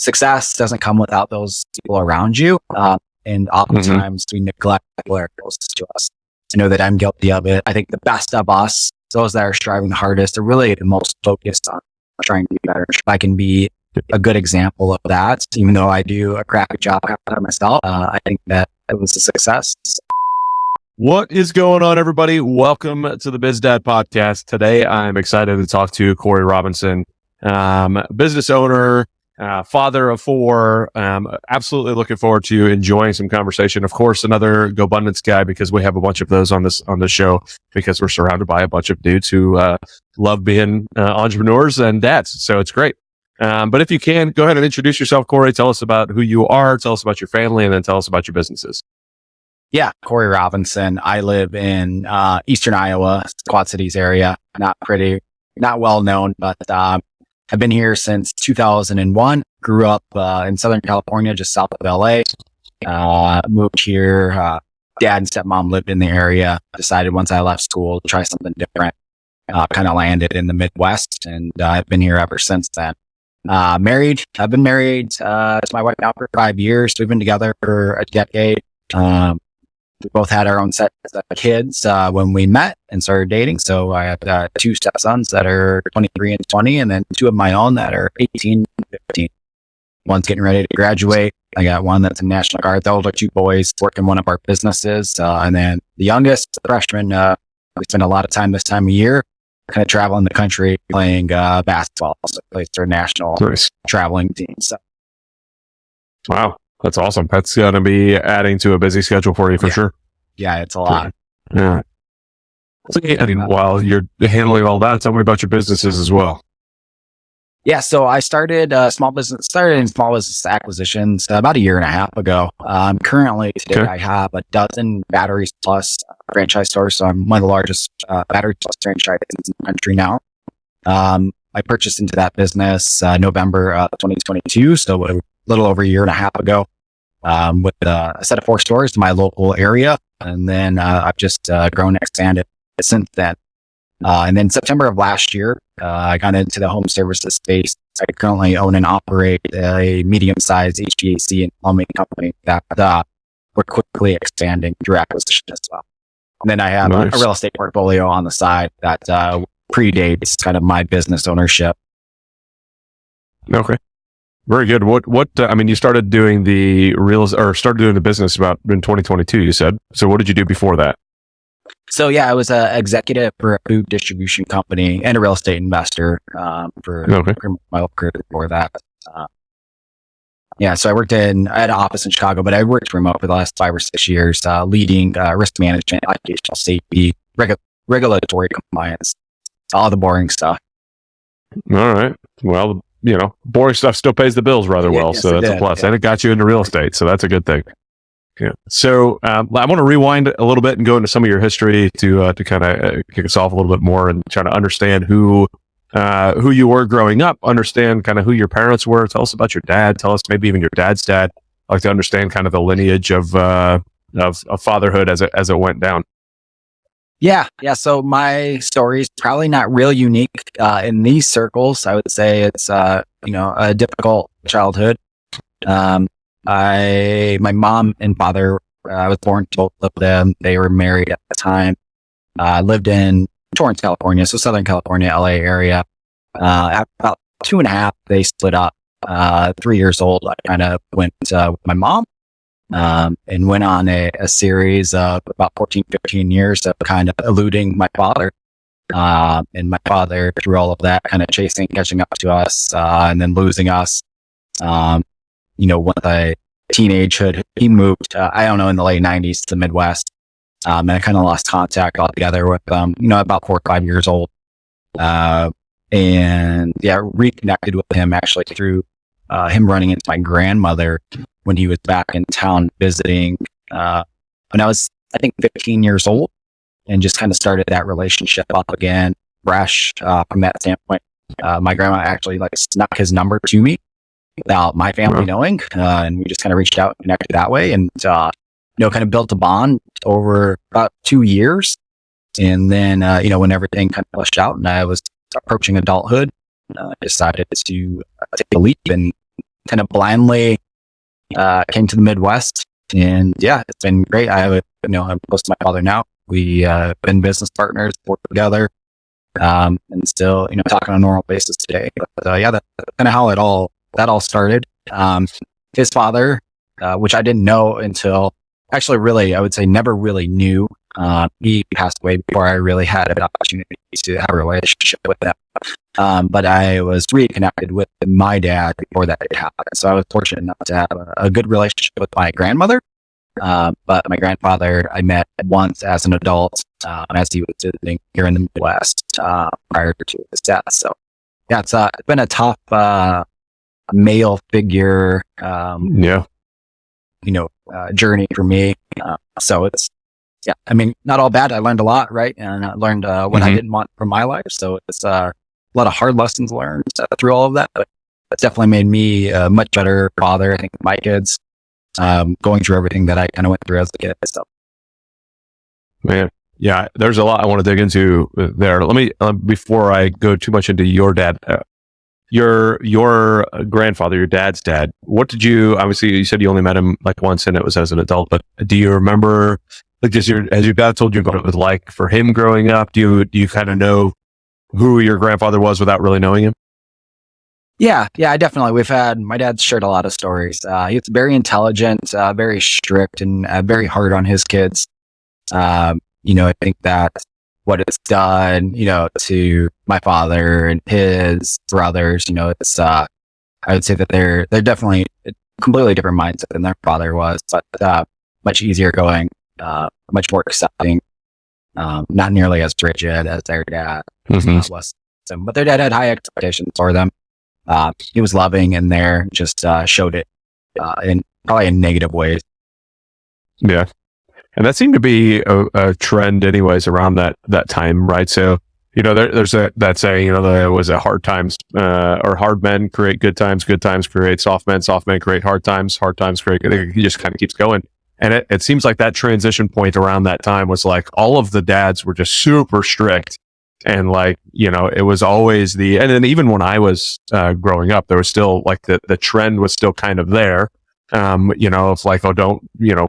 success doesn't come without those people around you. And oftentimes we neglect people that are closest to us. I know that I'm guilty of it. I think the best of us, those that are striving the hardest, are really the most focused on trying to be better. If I can be a good example of that, even though I do a crappy job myself, I think that it was a success. What is going on, everybody? Welcome to the BizDad podcast. Today, I'm excited to talk to Corey Robinson, business owner, father of four. Absolutely looking forward to enjoying some conversation. Of course, another GoBundance guy, because we have a bunch of those on this show, because we're surrounded by a bunch of dudes who love being entrepreneurs and dads. So it's great. But if you can, go ahead and introduce yourself, Corey. Tell us about who you are. Tell us about your family, and then tell us about your businesses. Yeah, Corey Robinson. I live in eastern Iowa, Quad Cities area. Not well known, but I've been here since 2001. Grew up in Southern California, just south of LA. Moved here. Dad and stepmom lived in the area. Decided once I left school to try something different. Kind of landed in the Midwest, and I've been here ever since then. Married. I've been married to my wife now for 5 years. We've been together for a decade. We both had our own set of kids when we met and started dating. So I have two stepsons that are 23 and 20, and then two of my own that are 18 and 15. One's getting ready to graduate. I got one that's in National Guard. Those are two boys working one of our businesses. And then the youngest, the freshman, we spend a lot of time this time of year kind of traveling the country playing basketball. So plays for a national traveling team. So. Wow. That's awesome. That's going to be adding to a busy schedule for you for sure. Yeah, it's a lot. Yeah. I mean, while you're handling all that, tell me about your businesses as well. Yeah, so I started in small business acquisitions about 1.5 years ago. Currently today I have a dozen Batteries Plus franchise stores. So I'm one of the largest Batteries Plus franchises in the country now. I purchased into that business November 2022, so a little over 1.5 years ago, with a set of 4 stores in my local area. And then I've just grown and expanded since then. And then September of last year, I got into the home services space. I currently own and operate a medium-sized HVAC and plumbing company that we're quickly expanding through acquisition as well. And then I have a real estate portfolio on the side that predates kind of my business ownership. Okay. Very good. I mean, you started doing the business about in 2022, you said. So what did you do before that? So yeah, I was an executive for a food distribution company and a real estate investor for my career before that. So I had an office in Chicago, but I worked remote for the last 5 or 6 years, leading risk management, occupational safety, regulatory compliance, all the boring stuff. All right. Well, boring stuff still pays the bills rather well. So that's a plus. And it got you into real estate. So that's a good thing. Yeah. So I want to rewind a little bit and go into some of your history to kind of kick us off a little bit more and try to understand who you were growing up, understand kind of who your parents were. Tell us about your dad. Tell us maybe even your dad's dad. I'd like to understand kind of the lineage of fatherhood as it went down. Yeah. So my story is probably not real unique in these circles. I would say it's a difficult childhood. My mom and father, I was born to both of them. They were married at the time. Lived in Torrance, California, so Southern California, LA area. After about 2.5, they split up. 3 years old, I kind of went with my mom. And went on a series of about 14, 15 years of kind of eluding my father. And my father, through all of that, kind of catching up to us, and then losing us. When I teenagehood, he moved, in the late 90s to the Midwest. And I kind of lost contact altogether with, about 4 or 5 years old. Reconnected with him actually through, him running into my grandmother when he was back in town visiting, when I was, I think, 15 years old, and just kind of started that relationship up again, fresh, from that standpoint. My grandma actually snuck his number to me without my family knowing, and we just kind of reached out and connected that way, and kind of built a bond over about 2 years. And then when everything kind of flushed out and I was approaching adulthood, I decided to take a leap and kind of blindly came to the Midwest, and yeah, it's been great. I'm close to my father now. We been business partners, worked together, and still talk on a normal basis today. But yeah, that's kind of how that all started. His father, which I didn't know until actually, really, I would say never really knew. He passed away before I really had an opportunity to have a relationship with them. But I was reconnected with my dad before that happened. So I was fortunate enough to have a good relationship with my grandmother. But my grandfather, I met once as an adult, as he was visiting here in the Midwest, prior to his death. So yeah, it's been a tough, male figure, journey for me. So it's, yeah, I mean, not all bad. I learned a lot, right? And I learned what I didn't want from my life. So it's a lot of hard lessons learned through all of that. But it's definitely made me a much better father. I think my kids, going through everything that I kind of went through as a kid. So, man, yeah, there's a lot I want to dig into there. Let me before I go too much into your dad. Your grandfather, your dad's dad. What did you? Obviously, you said you only met him like once, and it was as an adult. But do you remember? Like, as your dad told you what it was like for him growing up, do you kind of know who your grandfather was without really knowing him? Yeah, I definitely. My dad's shared a lot of stories. He's very intelligent, very strict, and very hard on his kids. I think that what it's done, to my father and his brothers, it's, I would say that they're definitely a completely different mindset than their father was, but, much easier going. Much more accepting, not nearly as rigid as their dad was. So, but their dad had high expectations for them. He was loving, and there just showed it in probably in negative ways. Yeah, and that seemed to be a trend, anyways, around that time, right? So there's that saying, there was a hard times or hard men create good times create soft men create hard times create. It just kind of keeps going. And it seems like that transition point around that time was like all of the dads were just super strict. And like, it was always and then even when I was growing up, there was still like the trend was still kind of there. It's like, oh, don't,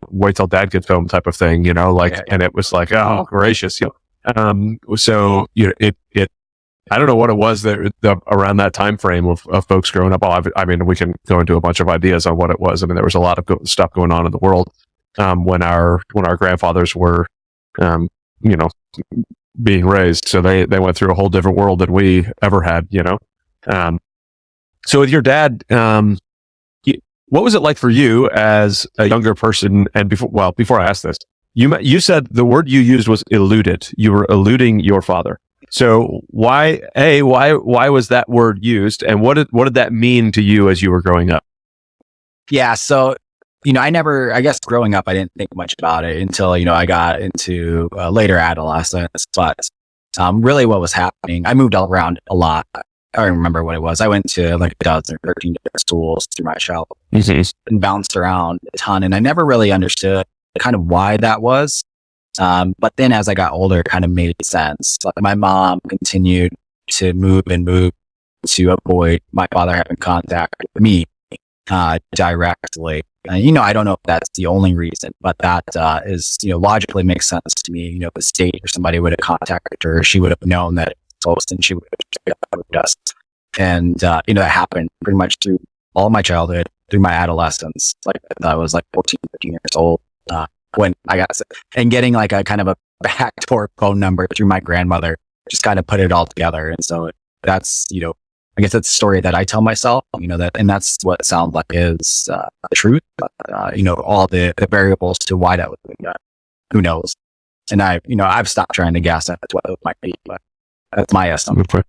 wait till dad gets home type of thing, and it was like, oh, gracious. So, I don't know what it was that around that time frame of folks growing up. I mean, we can go into a bunch of ideas on what it was. I mean, there was a lot of stuff going on in the world. When our grandfathers were, being raised. So they went through a whole different world than we ever had, So with your dad, what was it like for you as a younger person? And before I ask this, you said the word you used was eluded. You were eluding your father. So why was that word used? And what did that mean to you as you were growing up? Yeah. So, I guess growing up, I didn't think much about it until, I got into later adolescence. But really what was happening, I moved all around a lot. I don't remember what it was. I went to like 12 or 13 different schools through my childhood and bounced around a ton. And I never really understood kind of why that was. But then as I got older, it kind of made sense. Like my mom continued to move to avoid my father having contact with me directly. I don't know if that's the only reason, but that is, logically makes sense to me. If the state or somebody would have contacted her, she would have known that it's close and she would have moved us. And, that happened pretty much through all my childhood, through my adolescence. Like I was like 14, 15 years old when I got sick. And getting like a kind of a backdoor phone number through my grandmother just kind of put it all together. And so that's, I guess that's the story that I tell myself, and that's what it sounds like is the truth. But, all the variables to why that would be done, who knows? And I've stopped trying to guess at what it might be, but that's my estimate. Okay.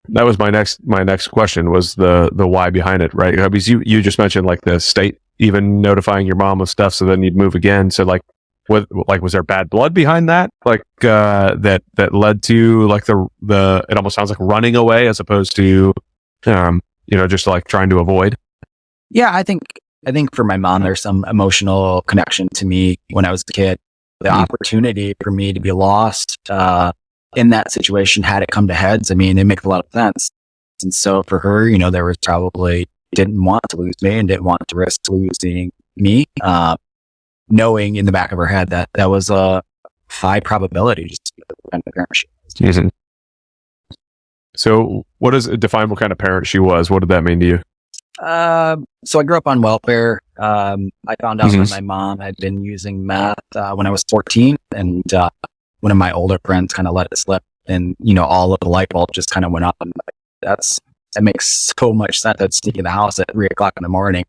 That was my next question was the why behind it, right? Because you just mentioned like the state even notifying your mom of stuff, so then you'd move again. So like, was there bad blood behind that? Like, that led to like it almost sounds like running away as opposed to, just like trying to avoid. Yeah, I think for my mom, there's some emotional connection to me when I was a kid. The opportunity for me to be lost, in that situation, had it come to heads, I mean, it makes a lot of sense. And so for her, there was probably didn't want to lose me and didn't want to risk losing me, knowing in the back of her head that that was a high probability just because of the kind of parent she was. Mhm. So what does define what kind of parent she was? What did that mean to you? So I grew up on welfare. I found out Mhm. that my mom had been using meth when I was 14, and one of my older friends kind of let it slip, and all of the light bulb just kind of went up. And that makes so much sense. I'd sneak in the house at 3 o'clock in the morning,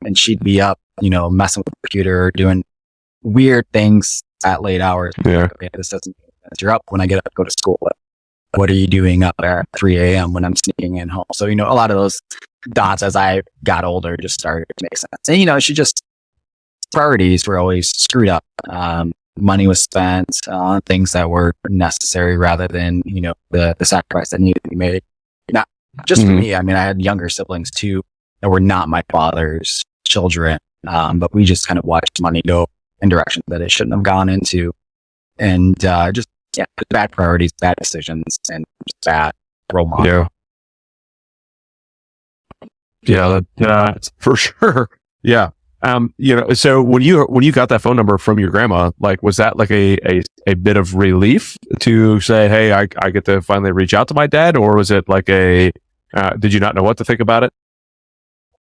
and she'd be up, messing with the computer, doing weird things at late hours. Yeah. Okay, this doesn't make sense. You're up when I get up to go to school. What are you doing up there at 3 a.m. when I'm sneaking in home? So, a lot of those dots as I got older just started to make sense. And, she just, priorities were always screwed up. Money was spent on things that were necessary rather than, the sacrifice that needed to be made. Not just for me. I mean, I had younger siblings too that were not my father's children. But we just kind of watched money go in directions that it shouldn't have gone into. And, bad priorities, bad decisions, and just bad role model. Yeah. Yeah, that's for sure. Yeah. So when you got that phone number from your grandma, like, was that like a bit of relief to say, hey, I get to finally reach out to my dad? Or was it like did you not know what to think about it?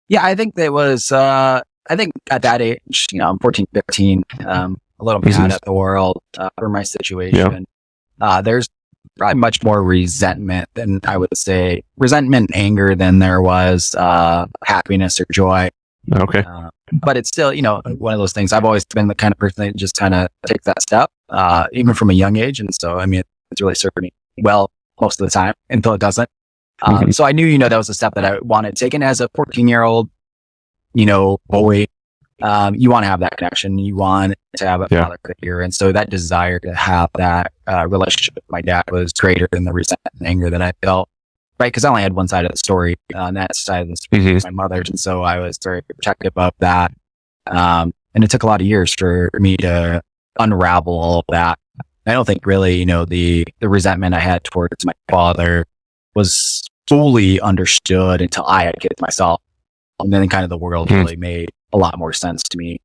Yeah, I think that was, I think at that age, I'm 14, 15, a little mad at the world for my situation. There's probably much more resentment than I would say resentment and anger than there was happiness or joy. Okay. But it's still, one of those things. I've always been the kind of person that just kind of takes that step, even from a young age. And so, I mean, it's really served me well most of the time until it doesn't. So I knew, that was a step that I wanted taken as a 14-year-old, boy. You want to have that connection. You want to have a father figure. And so that desire to have that relationship with my dad was greater than the resentment and anger that I felt, right? Because I only had one side of the story. On that side of the story was my mother's. And so I was very protective of that. And it took a lot of years for me to unravel all of that. I don't think really, the resentment I had towards my father was fully understood until I had kids myself. And then kind of the world really made a lot more sense to me.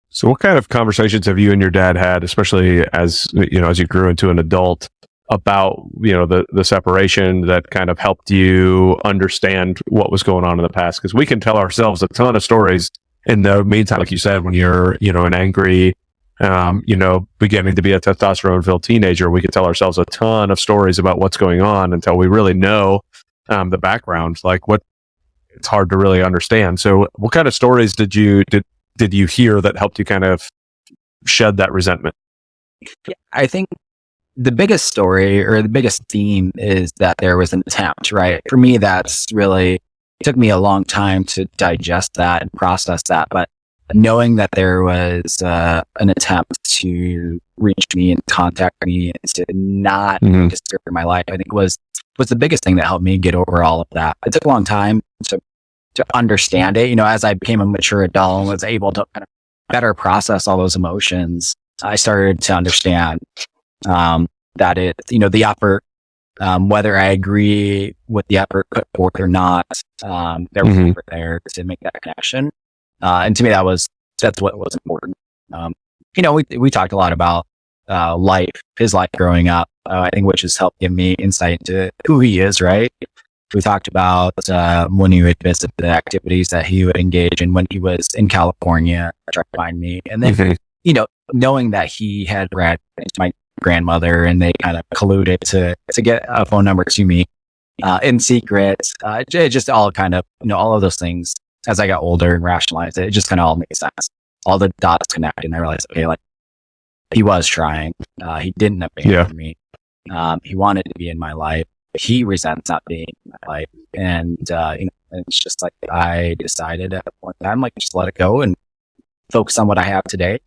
So what kind of conversations have you and your dad had, especially as you grew into an adult, about, the separation that kind of helped you understand what was going on in the past? Because we can tell ourselves a ton of stories in the meantime, like you said, when you're, an angry, beginning to be a testosterone-filled teenager, we can tell ourselves a ton of stories about what's going on until we really know the background. Like it's hard to really understand. So what kind of stories did you hear that helped you kind of shed that resentment? Yeah, I think the biggest story or the biggest theme is that there was an attempt, right? For me, it took me a long time to digest that and process that. But knowing that there was an attempt to reach me and contact me and to not disturb my life, I think was the biggest thing that helped me get over all of that. It took a long time to understand it. As I became a mature adult and was able to kind of better process all those emotions, I started to understand that the effort, whether I agree with the effort put forth or not, there was effort there to make that connection. And to me, that's what was important. We talked a lot about his life growing up, I think, which has helped give me insight into who he is, right? We talked about when he would visit the activities that he would engage in when he was in California, trying to find me. And then, knowing that he had read into my grandmother and they kind of colluded to get a phone number to me in secret. It just all kind of, all of those things as I got older and rationalized it just kind of all made sense. All the dots connected and I realized, okay, like he was trying. He didn't abandon me. He wanted to be in my life. He resents not being in my life. And, it's just like, I decided at one time, like, just let it go and focus on what I have today,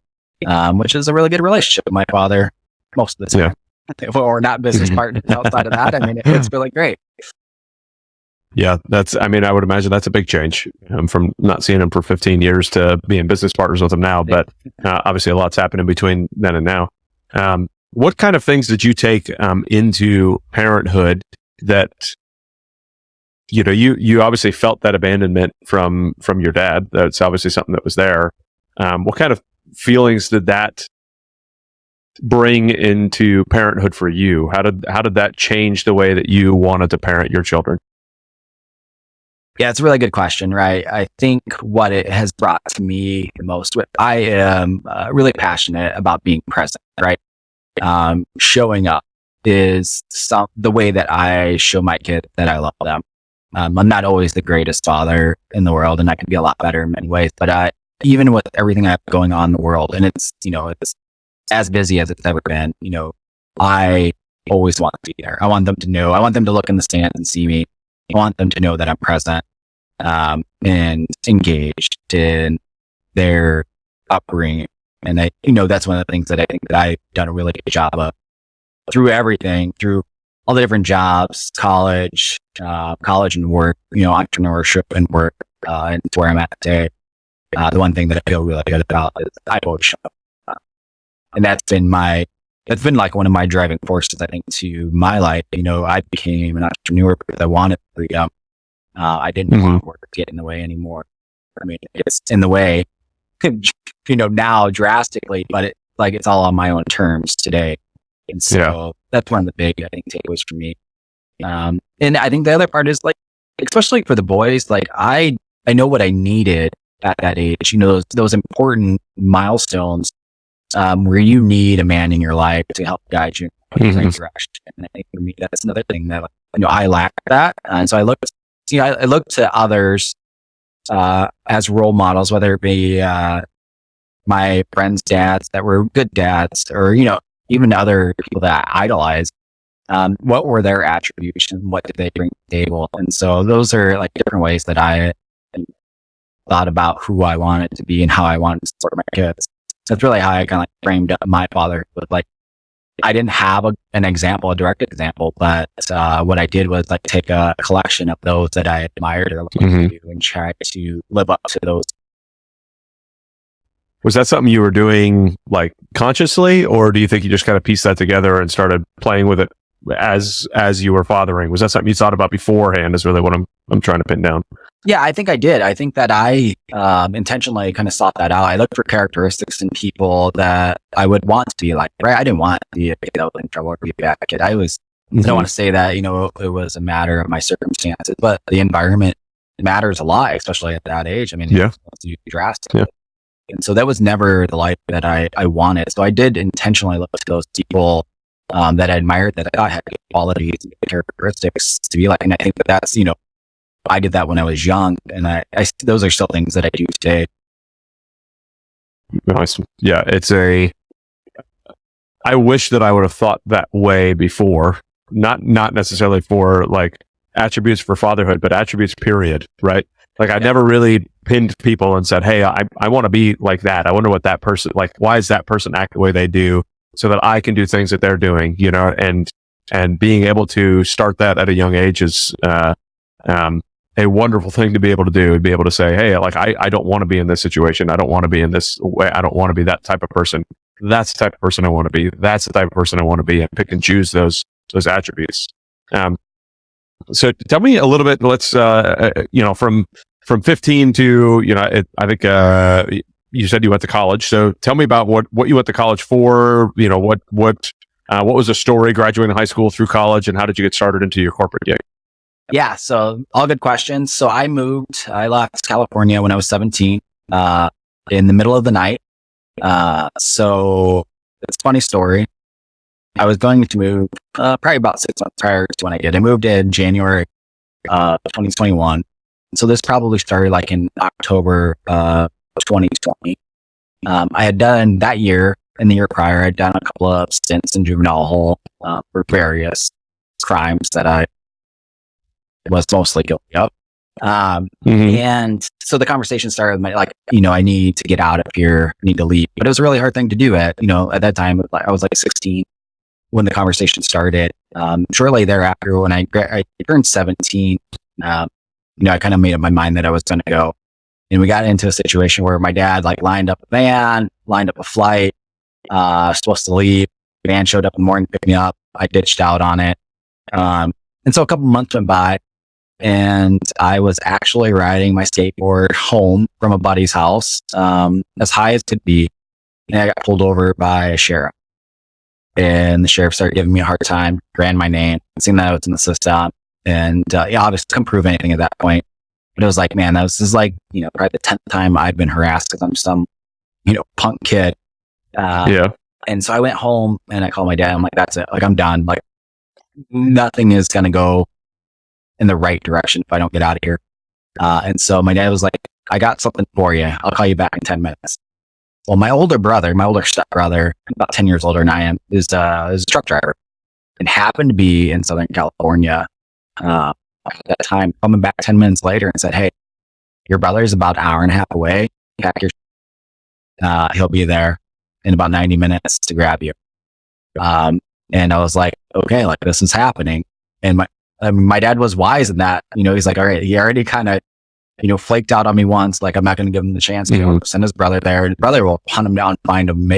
which is a really good relationship with my father most of the time. If we're not business partners outside of that, I mean, it's really great. Yeah, I would imagine that's a big change from not seeing him for 15 years to being business partners with him now. But obviously a lot's happened in between then and now. What kind of things did you take into parenthood that you obviously felt that abandonment from your dad. That's obviously something that was there. What kind of feelings did that bring into parenthood for you? How did that change the way that you wanted to parent your children? Yeah, it's a really good question, right? I think what it has brought to me the most, I am really passionate about being present, right? Showing up is the way that I show my kid that I love them. I'm not always the greatest father in the world, and I can be a lot better in many ways, but even with everything I have going on in the world, and it's as busy as it's ever been, I always want to be there. I want them to know, I want them to look in the stands and see me. I want them to know that I'm present, and engaged in their upbringing. And that's one of the things that I think that I've done a really good job of through everything, through all the different jobs, college and work, entrepreneurship and work, and it's where I'm at today. The one thing that I feel really good about is I always show up. And that's been like one of my driving forces, I think, to my life. I became an entrepreneur because I wanted freedom. I didn't want work to get in the way anymore. I mean, it's in the way, now drastically, but it's all on my own terms today. And so that's one of the big, I think, takeaways for me. And I think the other part is especially for the boys, I know what I needed at that age, those important milestones, where you need a man in your life to help guide you in the right direction. And I think for me, that's another thing that, I lack that. And so I look to others, as role models, whether it be, my friends' dads that were good dads, or, even other people that I idolize. What were their attributes and what did they bring to the table? And so those are different ways that I thought about who I wanted to be and how I wanted to support my kids. That's really how I kind of framed up my father. But I didn't have a direct example, but what I did was take a collection of those that I admired or looked to and try to live up to those. Was that something you were doing consciously, or do you think you just kind of pieced that together and started playing with it as you were fathering? Was that something you thought about beforehand? Is really what I'm trying to pin down. Yeah, I think I did. I think that I intentionally kind of sought that out. I looked for characteristics in people that I would want to be like, right? I didn't want to be a kid that was in trouble or be a bad kid. I don't want to say that, it was a matter of my circumstances, but the environment matters a lot, especially at that age. I mean, it's drastic. Yeah. And so that was never the life that I wanted. So I did intentionally look to those people that I admired, that I thought had good qualities and good characteristics to be like. And I think that's, I did that when I was young, and I those are still things that I do today. Nice. Yeah, I wish that I would have thought that way before. Not necessarily for attributes for fatherhood, but attributes period, right? I never really pinned people and said, hey, I want to be like that. I wonder what that person, why is that person act the way they do, so that I can do things that they're doing, and being able to start that at a young age is, a wonderful thing to be able to do, and be able to say, hey, I don't want to be in this situation. I don't want to be in this way. I don't want to be that type of person. That's the type of person I want to be. That's the type of person I want to be, and pick and choose those attributes. So tell me a little bit, let's, from 15 to, I think, you said you went to college. So tell me about what you went to college for, what was the story graduating high school through college, and how did you get started into your corporate gig? Yeah. So all good questions. So I left California when I was 17, in the middle of the night. So it's a funny story. I was going to move, probably about 6 months prior to when I did. I moved in January, 2021. So this probably started in October, 2020. I had done that year and the year prior, I'd done a couple of stints in juvenile hall, for various crimes that I was mostly guilty of. And so the conversation started with I need to get out of here, I need to leave. But it was a really hard thing to do at that time. I was 16 when the conversation started. Shortly thereafter, when I turned 17, I kind of made up my mind that I was going to go. And we got into a situation where my dad lined up a van, lined up a flight, supposed to leave. The van showed up in the morning, picked me up. I ditched out on it. And so a couple months went by, and I was actually riding my skateboard home from a buddy's house, as high as could be. And I got pulled over by a sheriff, and the sheriff started giving me a hard time, ran my name, seen that I was in the system. And, obviously couldn't prove anything at that point. But it was like, man, this is like, probably the 10th time I'd been harassed because I'm some, punk kid. And so I went home and I called my dad. I'm like, that's it. Like, I'm done. Like, nothing is going to go in the right direction if I don't get out of here. And so my dad was like, I got something for you. I'll call you back in 10 minutes. Well, my older stepbrother, about 10 years older than I am, is a truck driver and happened to be in Southern California at that time, coming back 10 minutes later and said, hey, your brother's about an hour and a half away. Pack your he'll be there in about 90 minutes to grab you. And I was like, okay, like this is happening. And my dad was wise in that, he's like, all right, he already kind of, flaked out on me once. Like, I'm not going to give him the chance to send his brother there, and his brother will hunt him down, find him,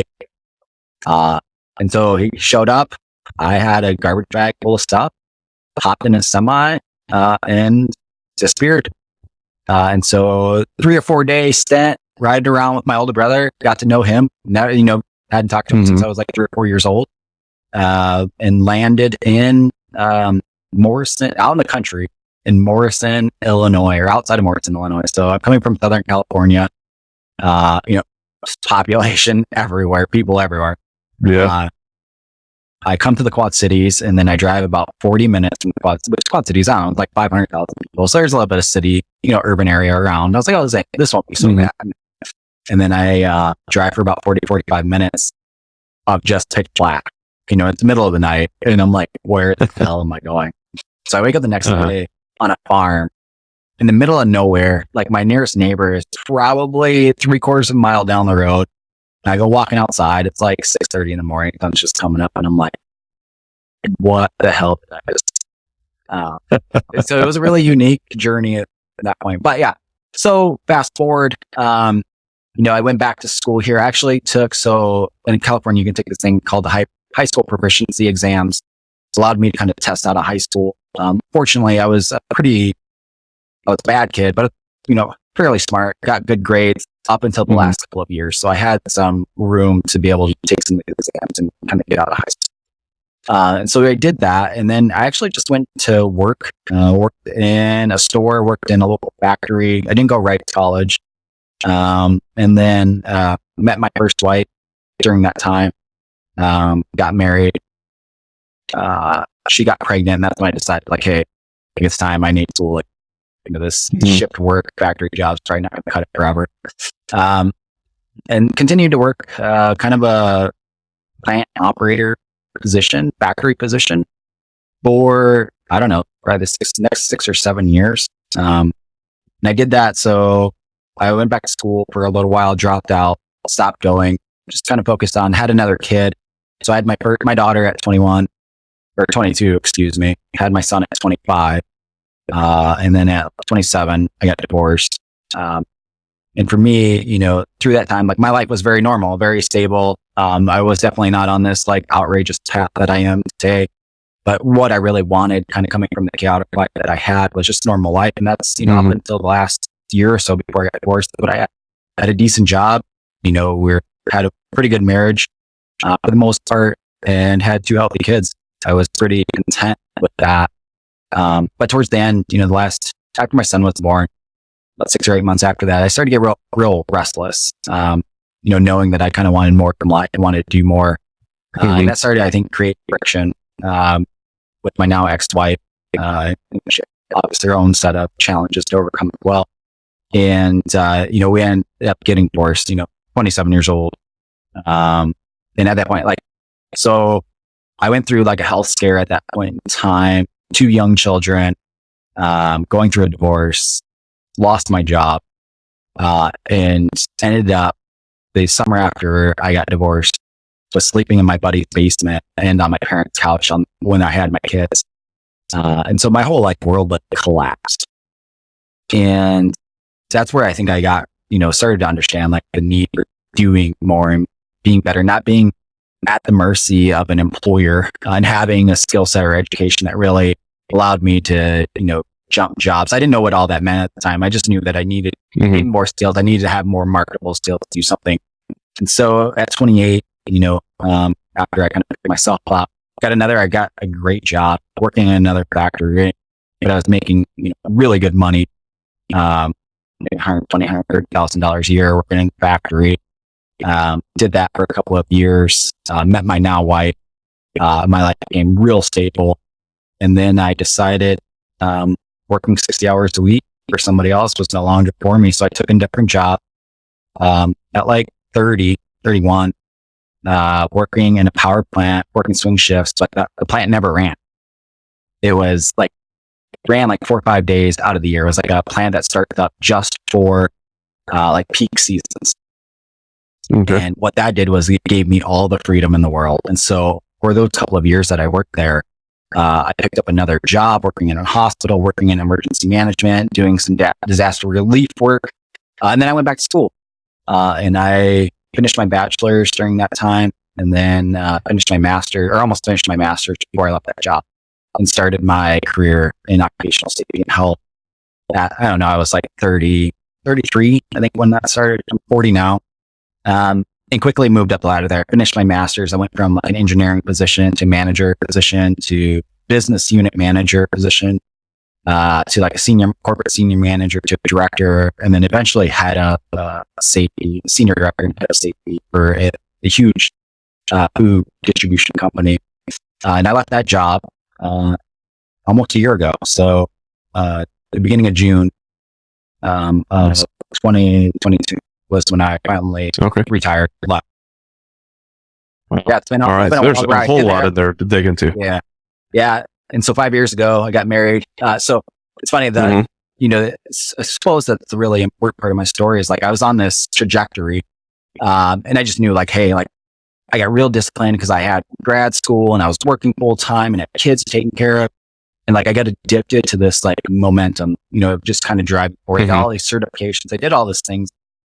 and so he showed up. I had a garbage bag full of stuff, hopped in a semi, and disappeared. And so 3 or 4 day stint riding around with my older brother, got to know him. Now, hadn't talked to him since I was like 3 or 4 years old, and landed in, Morrison, out in the country in Morrison, Illinois, or outside of Morrison, Illinois. So I'm coming from Southern California, population everywhere, people everywhere. Yeah. I come to the Quad Cities and then I drive about 40 minutes from the Quad Cities. I don't know, it's like 500,000 people. So there's a little bit of city, urban area around. I was like, oh, this won't be so bad. And then I drive for about 45 minutes of just pitch black. It's the middle of the night and I'm like, where the hell am I going? So I wake up the next day on a farm in the middle of nowhere. Like, my nearest neighbor is probably 3/4 of a mile down the road. And I go walking outside. It's like 6:30 in the morning. The sun's just coming up and I'm like, what the hell did I just, so it was a really unique journey at that point. But yeah, so fast forward, I went back to school here. I actually so in California, you can take this thing called the high school proficiency exams. It's allowed me to kind of test out of high school. Fortunately, I was a bad kid, but, fairly smart, got good grades up until the last couple of years. So I had some room to be able to take some of the exams and kind of get out of high school. And so I did that. And then I actually just went to worked in a store, worked in a local factory. I didn't go right to college. And then, met my first wife during that time, got married. She got pregnant, and that's when I decided, like, hey, I think it's time. I need to, this shift work, factory jobs, probably not going to cut it forever. And continued to work, kind of a plant operator position, factory position for, I don't know, probably the next 6 or 7 years. And I did that. So I went back to school for a little while, dropped out, stopped going, just kind of focused on, had another kid. So I had my daughter at 21 or 22, excuse me. Had my son at 25. And then at 27, I got divorced. And for me, through that time, like, my life was very normal, very stable. I was definitely not on this like outrageous path that I am today. But what I really wanted, kind of coming from the chaotic life that I had, was just normal life. And that's, up until the last year or so before I got divorced. But I had a decent job. We had a pretty good marriage, for the most part, and had 2 healthy kids. I was pretty content with that. But towards the end, after my son was born, about 6 or 8 months after that, I started to get real restless, knowing that I kind of wanted more from life and wanted to do more. And that started, I think, create friction, with my now ex-wife. She obviously her own set of challenges to overcome as well. And, we ended up getting divorced, 27 years old. And at that point, so I went through like a health scare at that point in time, 2 young children, going through a divorce, lost my job, and ended up the summer after I got divorced, was sleeping in my buddy's basement and on my parents' couch when I had my kids. And so my whole world collapsed. And that's where I think I got, started to understand the need for doing more and being better, not being at the mercy of an employer, and having a skill set or education that really allowed me to, jump jobs. I didn't know what all that meant at the time. I just knew that I needed more skills. I needed to have more marketable skills to do something. And so at 28, after I kind of picked myself up, I got a great job working in another factory, but I was making, really good money. $120,000 a year working in the factory. Did that for a couple of years, met my now wife. My life became real stable. And then I decided, working 60 hours a week for somebody else was no longer for me. So I took a different job, at like 30, 31, working in a power plant, working swing shifts. But the plant never ran. It was like, ran like 4 or 5 days out of the year. It was like a plant that started up just for, like peak seasons. Okay. And what that did was it gave me all the freedom in the world. And so for those couple of years that I worked there, I picked up another job working in a hospital, working in emergency management, doing some disaster relief work. And then I went back to school. And I finished my bachelor's during that time, and then almost finished my master's before I left that job and started my career in occupational safety and health. I was like 33, I think, when that started. I'm 40 now. And quickly moved up the ladder there. Finished my master's. I went from an engineering position to manager position to business unit manager position, to like a corporate senior manager to a director, and then eventually head up safety, senior director and head of safety for a huge food distribution company. And I left that job almost a year ago. So the beginning of June of 2022 was when I finally retired. Left. Yeah, it's been all right. So there's a whole lot in there to dig into. Yeah. And so 5 years ago, I got married. So it's funny that, I suppose that's the really important part of my story is like I was on this trajectory. And I just knew like, hey, like I got real disciplined because I had grad school and I was working full time and had kids taken care of. And like I got addicted to this like momentum, just kind of driving forward. I got all these certifications. I did all these things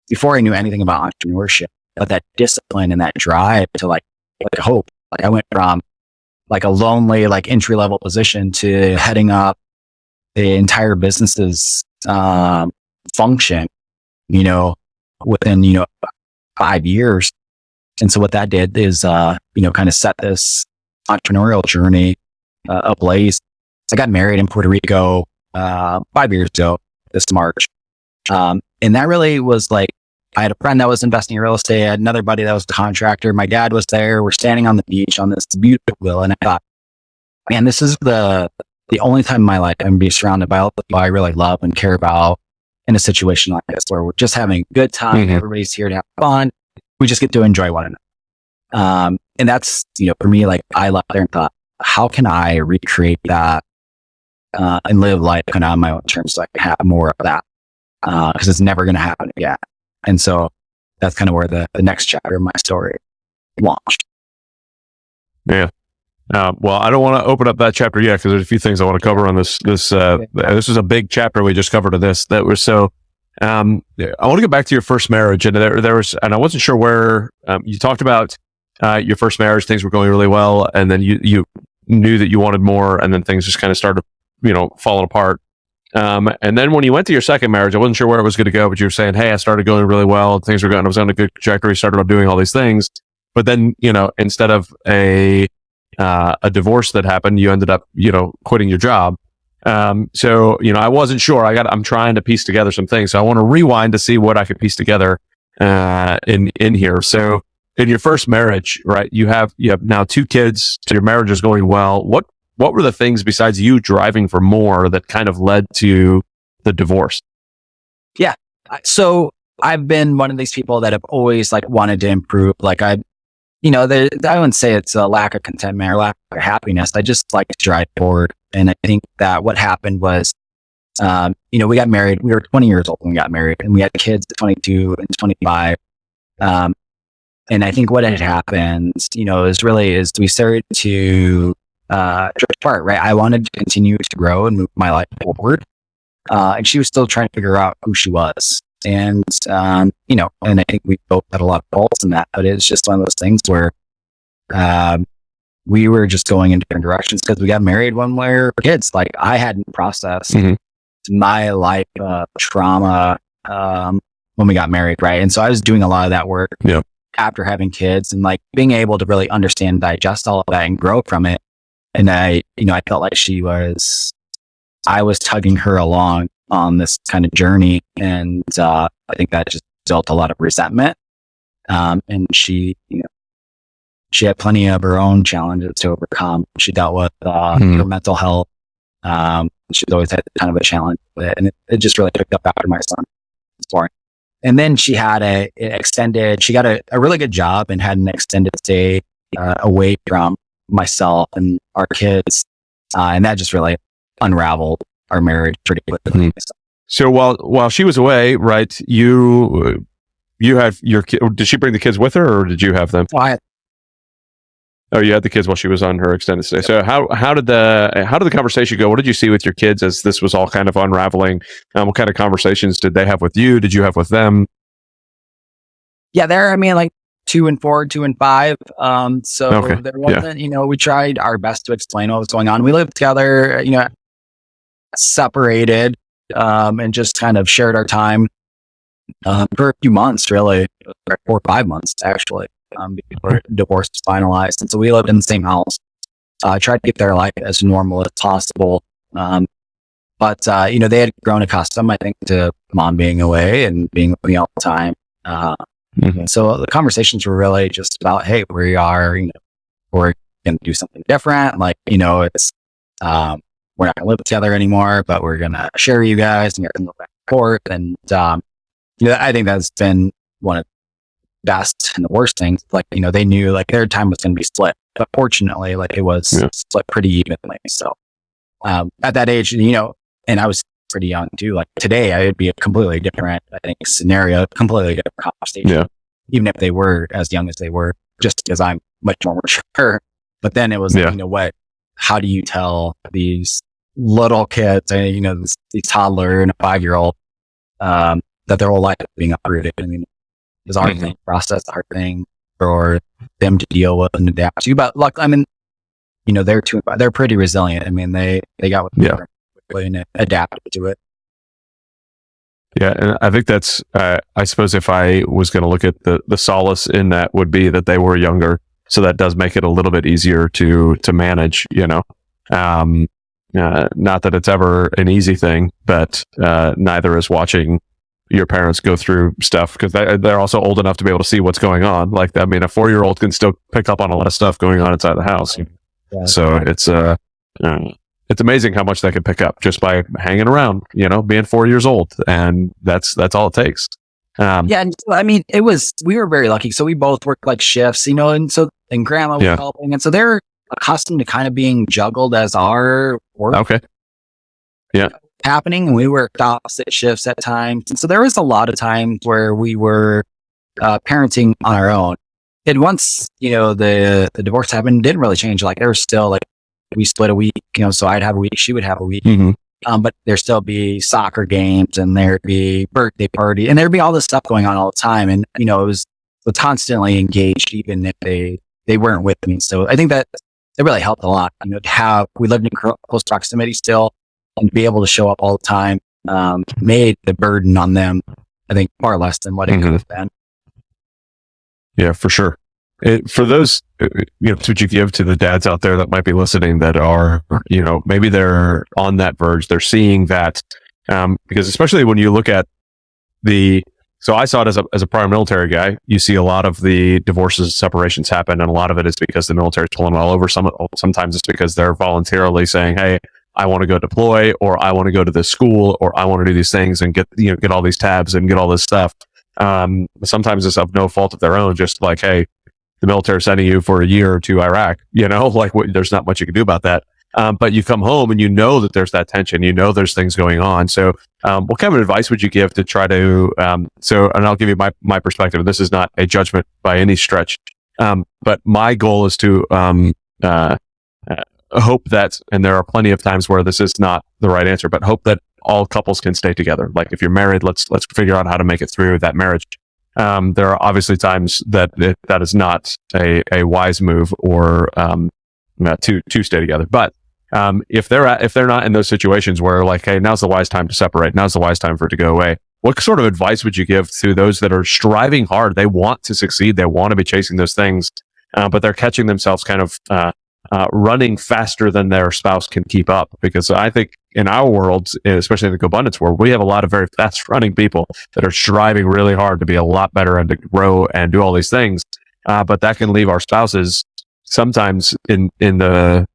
before I knew anything about entrepreneurship. But that discipline and that drive to like hope. Like I went from like a lonely, like entry level position to heading up the entire business's function, within, 5 years. And so what that did is, kind of set this entrepreneurial journey ablaze. So I got married in Puerto Rico 5 years ago this March. And that really was like, I had a friend that was investing in real estate. I had another buddy that was a contractor. My dad was there. We're standing on the beach on this beautiful wheel. And I thought, man, this is the only time in my life I'm going to be surrounded by all the people I really love and care about in a situation like this, where we're just having a good time. Everybody's here to have fun. We just get to enjoy one another. And that's, for me, like I left there and thought, how can I recreate that and live life kind of on my own terms so I can have more of that? Because it's never going to happen again. And so that's kind of where the next chapter of my story launched. Yeah. Well, I don't want to open up that chapter yet because there's a few things I want to cover on this. This is a big chapter we just covered of this that was so. I want to go back to your first marriage, and there was, and I wasn't sure where you talked about your first marriage. Things were going really well, and then you knew that you wanted more, and then things just kind of started, falling apart. And then when you went to your second marriage, I wasn't sure where it was going to go, but you were saying, hey, I started going really well. Things were going, I was on a good trajectory, started doing all these things. But then, instead of a divorce that happened, you ended up, quitting your job. So, I wasn't sure. I'm trying to piece together some things. So I want to rewind to see what I could piece together, in here. So in your first marriage, right, you have now 2 kids. So your marriage is going well. What were the things besides you driving for more that kind of led to the divorce? Yeah. So I've been one of these people that have always like wanted to improve. Like I wouldn't say it's a lack of contentment or lack of happiness. I just like to drive forward. And I think that what happened was, we got married. We were 20 years old when we got married, and we had kids at 22 and 25. And I think what had happened, is we started to drift apart, right? I wanted to continue to grow and move my life forward. And she was still trying to figure out who she was. And, and I think we both had a lot of faults in that, but it's just one of those things where, we were just going in different directions because we got married when we were kids. Like I hadn't processed my life trauma when we got married, right? And so I was doing a lot of that work after having kids, and like being able to really understand, digest all of that and grow from it. And I felt like I was tugging her along on this kind of journey. And I think that just built a lot of resentment. And she had plenty of her own challenges to overcome. She dealt with her mental health. She's always had kind of a challenge with it. And it just really picked up after my son was born. And then she had she got a really good job and had an extended stay away from myself and our kids. And that just really unraveled our marriage pretty quickly. So while she was away, right, you had your kid. Did she bring the kids with her, or did you have them? Oh, you had the kids while she was on her extended stay. So how did the conversation go? What did you see with your kids as this was all kind of unraveling? What kind of conversations did they have with you? Did you have with them? Yeah, like 2 and 4, 2 and 5. So there wasn't, we tried our best to explain what was going on. We lived together, separated, and just kind of shared our time for a few months, really, 4 or 5 months actually, before divorce was finalized. And so we lived in the same house. Tried to keep their life as normal as possible. But they had grown accustomed, I think, to mom being away and being with me all the time. So the conversations were really just about, hey, we are, we're going to do something different. Like, it's, we're not going to live together anymore, but we're going to share you guys and you're going to go back and forth. And, I think that's been one of the best and the worst things. Like, they knew like their time was going to be split, but fortunately, like it was split pretty evenly. So, at that age, and I was pretty young too. Like today, I would be a completely different, I think, scenario, completely different conversation. Even if they were as young as they were, just because I'm much more mature. But then it was, how do you tell these little kids, these toddler and a 5-year-old, that their whole life is being uprooted? I mean, it's a hard thing to process, a hard thing for them to deal with and adapt to. But look, I mean, they're pretty resilient. I mean, they got what they were quickly and adapted to it. Yeah, and I think that's, I suppose if I was going to look at the solace in that would be that they were younger. So that does make it a little bit easier to manage, not that it's ever an easy thing, but neither is watching your parents go through stuff, because they're also old enough to be able to see what's going on. Like, I mean, a 4-year-old can still pick up on a lot of stuff going on inside the house. So it's amazing how much they can pick up just by hanging around, being 4 years old. And that's all it takes. And I mean, we were very lucky. So we both worked like shifts, and grandma was helping. And so they're accustomed to kind of being juggled as our work happening. And we worked opposite shifts at times. And so there was a lot of times where we were parenting on our own. And once, the divorce happened, it didn't really change. Like there was still like, we split a week, so I'd have a week, she would have a week. But there'd still be soccer games and there'd be birthday party and there'd be all this stuff going on all the time. And, it was constantly engaged, even if they weren't with me. So I think that it really helped a lot, we lived in close proximity still, and to be able to show up all the time, made the burden on them, I think, far less than what it could have been. Yeah, for sure. For those, what you give to the dads out there that might be listening that are, maybe they're on that verge, they're seeing that, because especially when you look at so I saw it as a prior military guy, you see a lot of the divorces, separations happen, and a lot of it is because the military is pulling all over. Sometimes it's because they're voluntarily saying, hey, I want to go deploy, or I want to go to this school, or I want to do these things and get all these tabs and get all this stuff. Sometimes it's of no fault of their own, just like, hey, the military sending you for a year to Iraq, there's not much you can do about that. But you come home and that there's that tension, there's things going on. So, what kind of advice would you give to try to, and I'll give you my perspective. This is not a judgment by any stretch. But my goal is to, hope that, and there are plenty of times where this is not the right answer, but hope that all couples can stay together. Like if you're married, let's figure out how to make it through that marriage. There are obviously times that is not a wise move or to stay together. But If they're not in those situations where like, hey, now's the wise time to separate, now's the wise time for it to go away, what sort of advice would you give to those that are striving hard? They want to succeed, they want to be chasing those things, but they're catching themselves kind of running faster than their spouse can keep up. Because I think in our world, especially in the abundance world, we have a lot of very fast running people that are striving really hard to be a lot better and to grow and do all these things. But that can leave our spouses sometimes in the,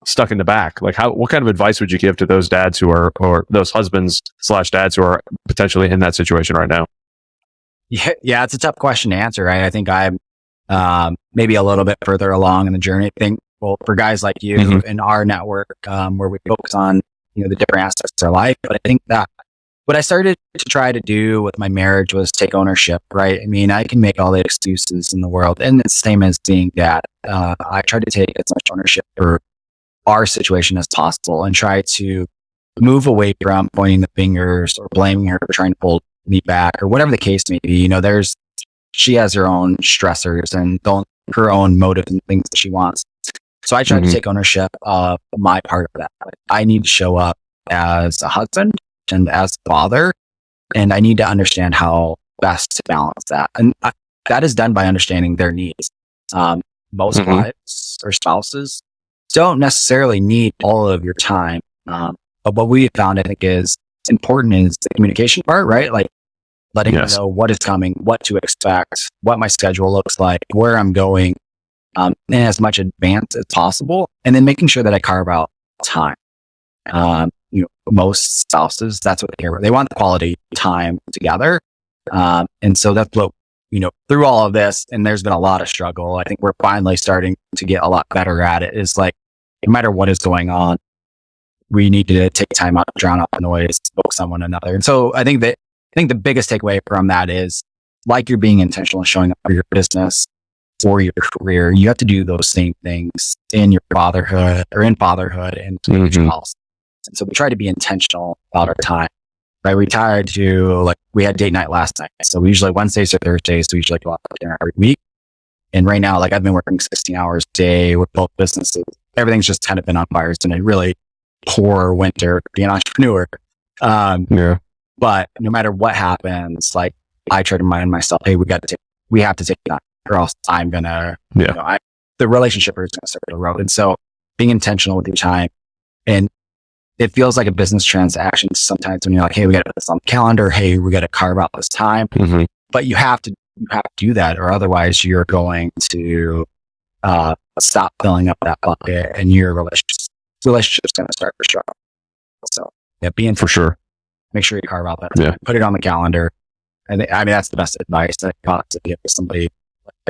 stuck in the back. Like what kind of advice would you give to those dads or those husbands / dads who are potentially in that situation right now? Yeah, it's a tough question to answer, right? I think I'm maybe a little bit further along in the journey. I think, well, for guys like you in our network, where we focus on, the different aspects of our life. But I think that what I started to try to do with my marriage was take ownership, right? I mean, I can make all the excuses in the world, and it's the same as being dad. I try to take as much ownership for our situation as possible and try to move away from pointing the fingers or blaming her for trying to pull me back or whatever the case may be. She has her own stressors and her own motives and things that she wants. So I try to take ownership of my part of that. I need to show up as a husband and as a father, and I need to understand how best to balance that. And that is done by understanding their needs. Most wives or spouses don't necessarily need all of your time. But what we found, I think, is important is the communication part, right? Like letting them know what is coming, what to expect, what my schedule looks like, where I'm going, in as much advance as possible. And then making sure that I carve out time. Most spouses, that's what they care about. They want the quality time together. And so that's what, through all of this, and there's been a lot of struggle. I think we're finally starting to get a lot better at it. Is like, no matter what is going on, we need to take time out to drown out the noise, focus on one another. And so I think the biggest takeaway from that is, like, you're being intentional and showing up for your business or your career, you have to do those same things in your fatherhood and to your spouse. And so we try to be intentional about our time, right? We tried to, we had date night last night. So we usually Wednesdays or Thursdays, so we usually go out for dinner every week. And right now, I've been working 16 hours a day with both businesses. Everything's just kind of been on fire. It's been a really poor winter to be an entrepreneur. But no matter what happens, I try to remind myself, hey, we have to take that, or else I'm gonna, the relationship is gonna start to erode. And so being intentional with your time, and it feels like a business transaction sometimes when you're like, hey, we got to put this on the calendar. Hey, we got to carve out this time. But you have to do that, or otherwise you're going to stop filling up that bucket, and your relationship's going to start to struggle. So being for sure. Make sure you carve out that time. Put it on the calendar. And I mean, that's the best advice that I could possibly give to somebody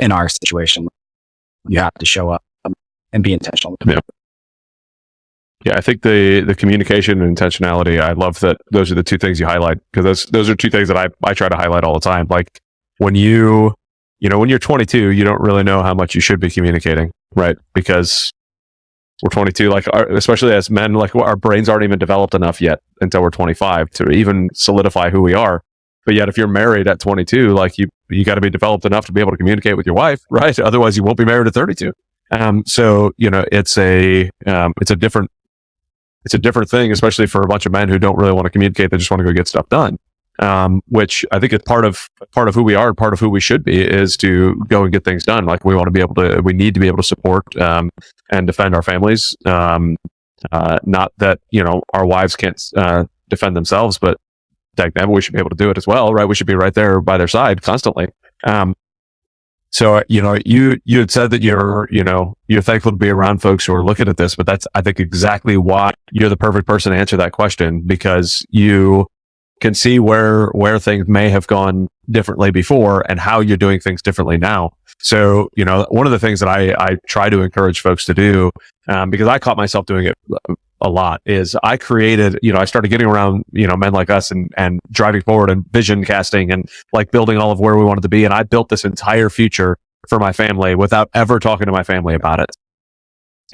in our situation. You have to show up and be intentional. Yeah, I think the communication and intentionality, I love that those are the two things you highlight, because those are two things that I try to highlight all the time. Like when you're 22, you don't really know how much you should be communicating, right? Because we're 22, especially as men, our brains aren't even developed enough yet until we're 25 to even solidify who we are. But yet if you're married at 22, you got to be developed enough to be able to communicate with your wife, right? Otherwise you won't be married at 32. So, it's a different thing, especially for a bunch of men who don't really want to communicate. They just want to go get stuff done. Which I think is part of who we are, and part of who we should be, is to go and get things done. We need to be able to support, and defend our families. Not that, our wives can't, defend themselves, but we should be able to do it as well, right? We should be right there by their side constantly. So, you had said that you're thankful to be around folks who are looking at this, but that's, I think, exactly why you're the perfect person to answer that question, because you can see where things may have gone differently before and how you're doing things differently now. So, one of the things that I try to encourage folks to do, because I caught myself doing it a lot, is I created, I started getting around, men like us and driving forward and vision casting and building all of where we wanted to be. And I built this entire future for my family without ever talking to my family about it.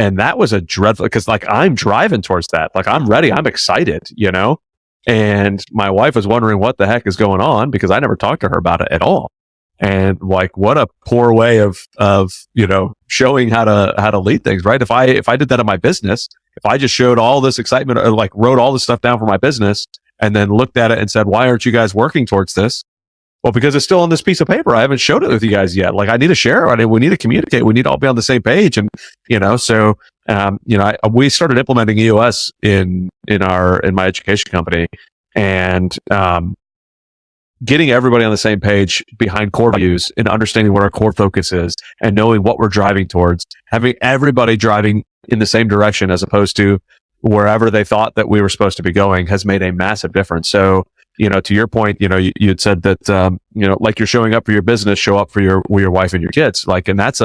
And that was a dreadful, because I'm driving towards that. I'm ready. I'm excited, And my wife was wondering what the heck is going on, because I never talked to her about it at all. And like, what a poor way of, showing how to lead things, right? If I did that in my business, if I just showed all this excitement or like wrote all this stuff down for my business and then looked at it and said, why aren't you guys working towards this? Well, because it's still on this piece of paper. I haven't showed it with you guys yet. Like, I need to share it. We need to communicate. We need to all be on the same page. And, we started implementing EOS in my education company, and, getting everybody on the same page behind core values and understanding what our core focus is and knowing what we're driving towards, having everybody driving in the same direction as opposed to wherever they thought that we were supposed to be going has made a massive difference. So, to your point, you had said that, like you're showing up for your business, show up for your wife and your kids. Like, and that's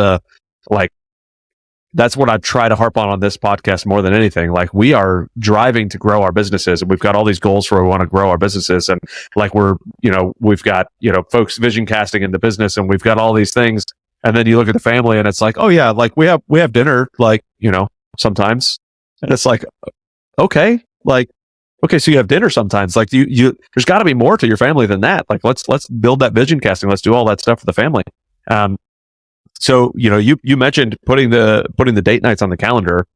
what I try to harp on this podcast more than anything. Like, we are driving to grow our businesses, and we've got all these goals for we want to grow our businesses. And like, we've got, folks vision casting in the business, and we've got all these things. And then you look at the family and it's like, oh yeah, like we have dinner, like, sometimes. And it's like, okay, so you have dinner sometimes. Like, there's got to be more to your family than that. Like, let's build that vision casting. Let's do all that stuff for the family. So, you mentioned putting the date nights on the calendar,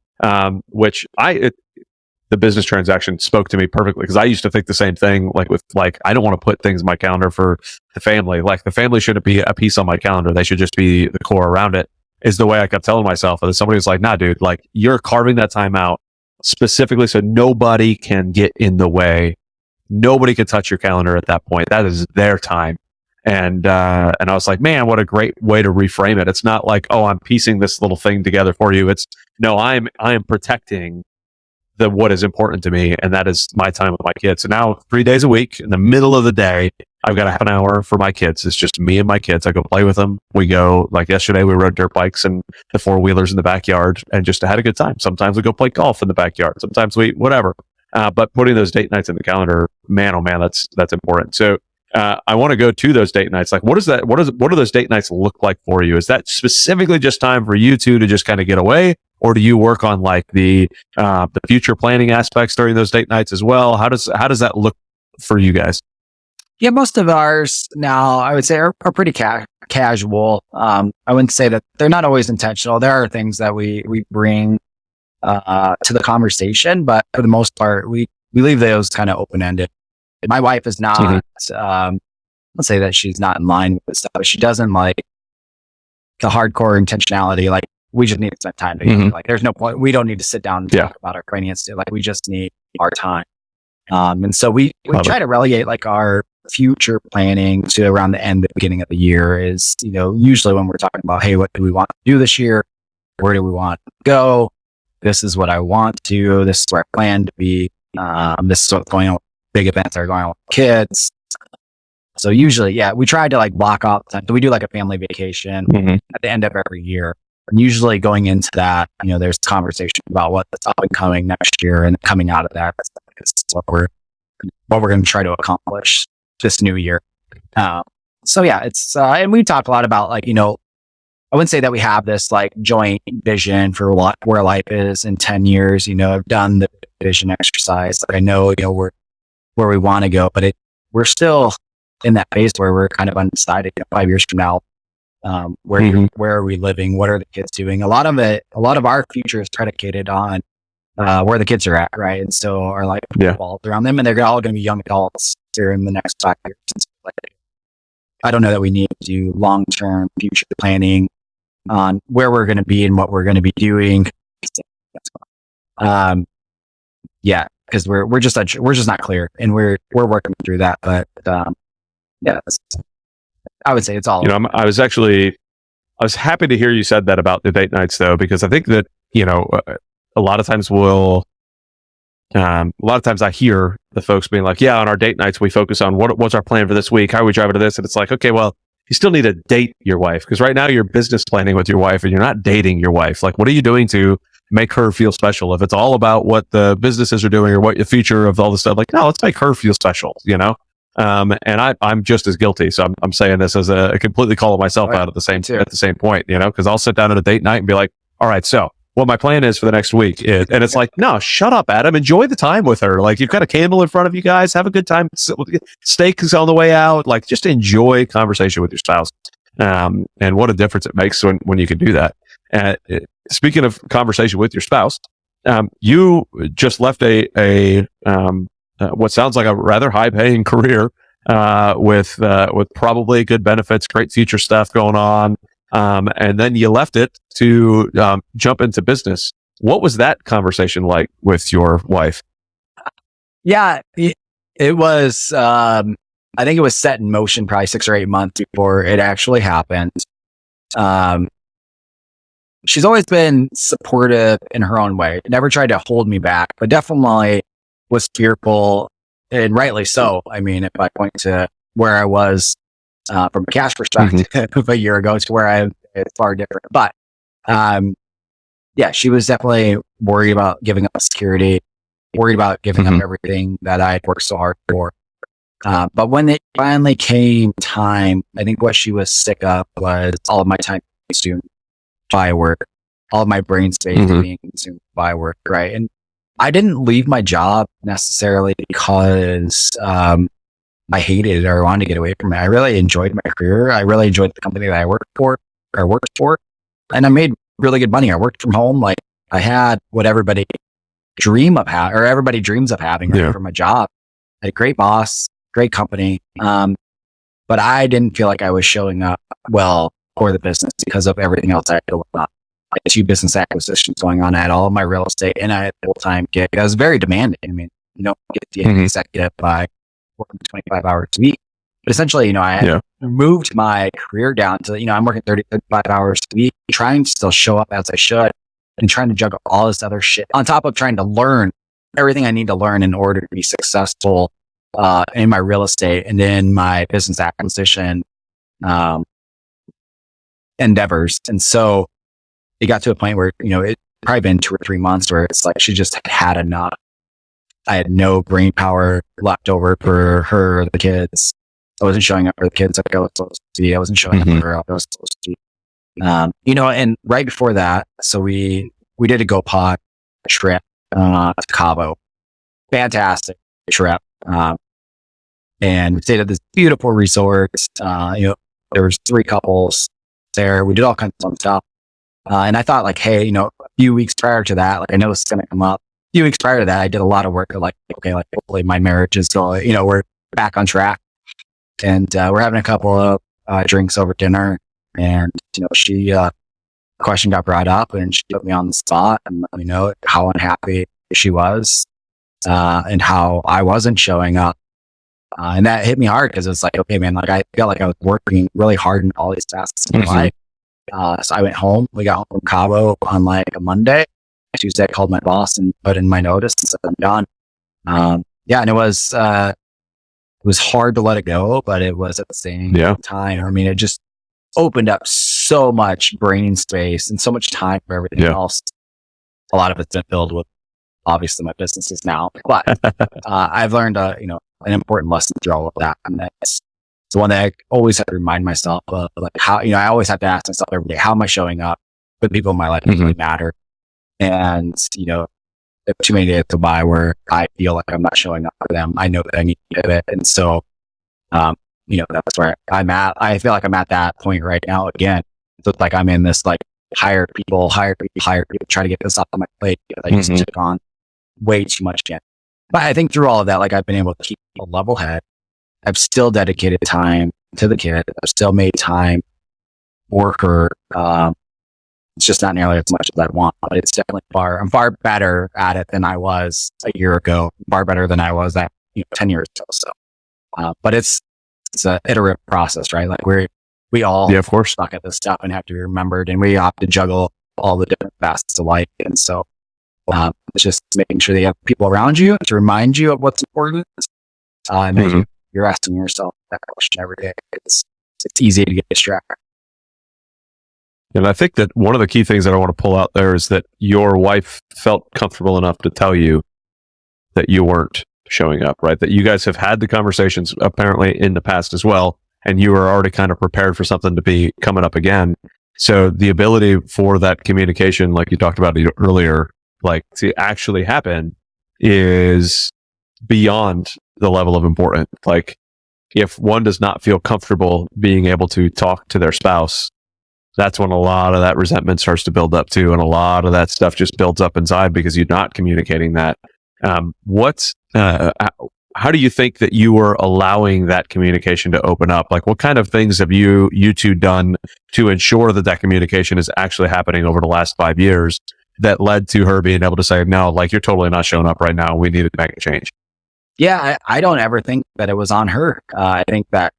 which the business transaction spoke to me perfectly, because I used to think the same thing, I don't want to put things in my calendar for the family. Like, the family shouldn't be a piece on my calendar. They should just be the core around it, is the way I kept telling myself. And then somebody was like, nah, dude, like, you're carving that time out specifically so nobody can get in the way. Nobody can touch your calendar at that point. That is their time. And I was like, man, what a great way to reframe it. It's not like, oh, I'm piecing this little thing together for you. It's no, I am protecting what is important to me, and that is my time with my kids. So now 3 days a week in the middle of the day, I've got a half an hour for my kids. It's just me and my kids. I go play with them. We go, like yesterday, we rode dirt bikes and the 4-wheelers in the backyard and just had a good time. Sometimes we go play golf in the backyard. Sometimes whatever. But putting those date nights in the calendar, man, oh man, that's important. So I want to go to those date nights. Like, what do those date nights look like for you? Is that specifically just time for you two to just kind of get away? Or do you work on like the future planning aspects during those date nights as well? How does that look for you guys? Yeah, most of ours now, I would say, are pretty casual. I wouldn't say that they're not always intentional. There are things that we bring to the conversation, but for the most part, we leave those kind of open-ended. My wife is not, let's say that she's not in line with stuff, but she doesn't like the hardcore intentionality. Like, we just need to spend time together. Like, there's no point. We don't need to sit down and talk about our finance. Like, we just need our time. And so we try to relegate like our future planning to around the end, the beginning of the year is, usually when we're talking about, hey, what do we want to do this year? Where do we want to go? This is what I want to, this is where I plan to be. This is what's going on. Big events are going on with kids. So usually, we try to like block off time. So we do like a family vacation at the end of every year. And usually going into that, there's conversation about what's up and coming next year, and coming out of that is what we're going to try to accomplish this new year. It's, and we talk a lot about like, I wouldn't say that we have this like joint vision for where life is in 10 years. I've done the vision exercise. Like, I know, where we want to go, but we're still in that phase where we're kind of undecided. 5 years from now, where are we living? What are the kids doing? A lot of our future is predicated on where the kids are at, right? And so our life revolves around them, and they're all going to be young adults during the next 5 years. Like, I don't know that we need to do long-term future planning on where we're going to be and what we're going to be doing. Because we're just not clear, and we're working through that. But I would say it's all. I was happy to hear you said that about the date nights, though, because I think that a lot of times I hear the folks being like, yeah, on our date nights we focus on what's our plan for this week, how are we driving to this, and it's like, okay, well, you still need to date your wife, because right now you're business planning with your wife and you're not dating your wife. Like, what are you doing to make her feel special? If it's all about what the businesses are doing or what the future of all the stuff, like, no, let's make her feel special, and I'm just as guilty. So I'm saying this as a completely calling myself out at the same point, because I'll sit down at a date night and be like, all right, so what my plan is for the next week. And it's like, no, shut up, Adam. Enjoy the time with her. Like, you've got a candle in front of you guys. Have a good time. Steak is on the way out. Like, just enjoy conversation with your spouse. And what a difference it makes when you can do that. Speaking of conversation with your spouse, you just left a what sounds like a rather high paying career, with probably good benefits, great future stuff going on. And then you left it to jump into business. What was that conversation like with your wife? Yeah, it was, I think it was set in motion probably 6 or 8 months before it actually happened. She's always been supportive in her own way, never tried to hold me back, but definitely was fearful, and rightly so. I mean, if I point to where I was from a cash perspective a year ago to where I am, it's far different. But yeah, she was definitely worried about giving up security, worried about giving up everything that I had worked so hard for. But when it finally came time, I think what she was sick of was all of my time consumed by work, all of my brain space being consumed by work, right? And I didn't leave my job necessarily because I hated it or wanted to get away from it. I really enjoyed my career. I really enjoyed the company that I worked for, and I made really good money. I worked from home. Like, I had what everybody dream of having, or everybody dreams of having, right, from a job. I had a great boss, great company. But I didn't feel like I was showing up well for the business because of everything else I had to look up. I had 2 business acquisitions going on. I had all of my real estate, and I had a full-time gig. I was very demanding. I mean, you don't get the executive by working 25 hours a week. But essentially, you know, I had moved my career down to, you know, I'm working 30, 35 hours a week, trying to still show up as I should, and trying to juggle all this other shit on top of trying to learn everything I need to learn in order to be successful in my real estate and in my business acquisition endeavors. And so it got to a point where, you know, it probably been 2 or 3 months where it's like she just had enough. I had no brain power left over for her or the kids. I wasn't showing up for the kids like I was supposed to be. I wasn't showing up for her like I was supposed to be. You know, and right before that, so we did a GoPod trip to Cabo. Fantastic trip. And we stayed at this beautiful resort. You know, there was 3 couples there. We did all kinds of fun stuff. And I thought, like, hey, you know, a few weeks prior to that, like, I know this is going to come up. A few weeks prior to that, I did a lot of work. Like, okay, like, hopefully my marriage is going, you know, we're back on track. And we're having a couple of drinks over dinner. And, you know, a question got brought up, and she put me on the spot and let me know how unhappy she was and how I wasn't showing up. And that hit me hard because it's like, okay, man, like, I felt like I was working really hard in all these tasks in my life. So I went home. We got home from Cabo on like a Monday. Tuesday, I called my boss and put in my notice and said, I'm done. Yeah, and it was hard to let it go, but it was at the same time. I mean, it just opened up so much brain space and so much time for everything else. A lot of it's been filled with, obviously, my businesses now, but I've learned, you know, an important lesson through all of that. And that's the one that I always have to remind myself of, like, how, you know, I always have to ask myself every day, how am I showing up for the people in my life that really matter? And, you know, if too many days go by where I feel like I'm not showing up for them, I know that I need to pivot. And so, you know, that's where I'm at. I feel like I'm at that point right now again. It's like I'm in this, like, hire people, try to get this off of my plate. I just took on way too much again. But I think through all of that, like, I've been able to keep a level head. I've still dedicated time to the kid. I've still made time for her. It's just not nearly as much as I want, but it's definitely I'm far better at it than I was a year ago, far better than I was at, you know, 10 years ago. So, but it's an iterative process, right? Like, we all of course suck at this stuff and have to be remembered, and we have to juggle all the different facets of life. And so, it's just making sure that you have people around you to remind you of what's important. And you're asking yourself that question every day. It's easy to get distracted. And I think that one of the key things that I want to pull out there is that your wife felt comfortable enough to tell you that you weren't showing up, right? That you guys have had the conversations apparently in the past as well, and you were already kind of prepared for something to be coming up again. So the ability for that communication, like you talked about earlier, like to actually happen is beyond the level of importance. Like if one does not feel comfortable being able to talk to their spouse, that's when a lot of that resentment starts to build up too. And a lot of that stuff just builds up inside because you're not communicating that. How do you think that you were allowing that communication to open up? Like what kind of things have you two done to ensure that that communication is actually happening over the last 5 years that led to her being able to say, no, like you're totally not showing up right now. We need to make a change. Yeah, I don't ever think that it was on her. I think that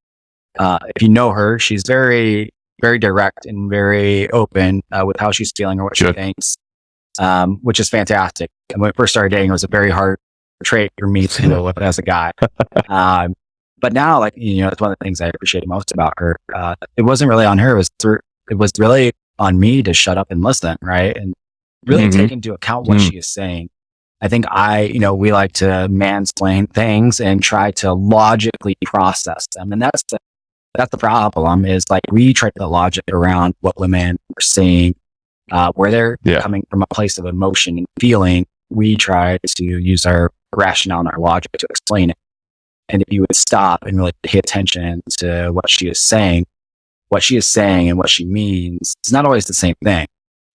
if you know her, she's very, very direct and very open with how she's feeling or what she thinks, which is fantastic. And when we first started dating, it was a very hard trait for me to deal with as a guy. But now, like, it's one of the things I appreciate most about her. It wasn't really on her. It was really on me to shut up and listen, right? And really take into account what she is saying. I think we like to mansplain things and try to logically process them. And that's the problem is like we try to put logic around what women are saying, where they're coming from a place of emotion and feeling. We try to use our rationale and our logic to explain it. And if you would stop and really pay attention to what she is saying and what she means, it's not always the same thing.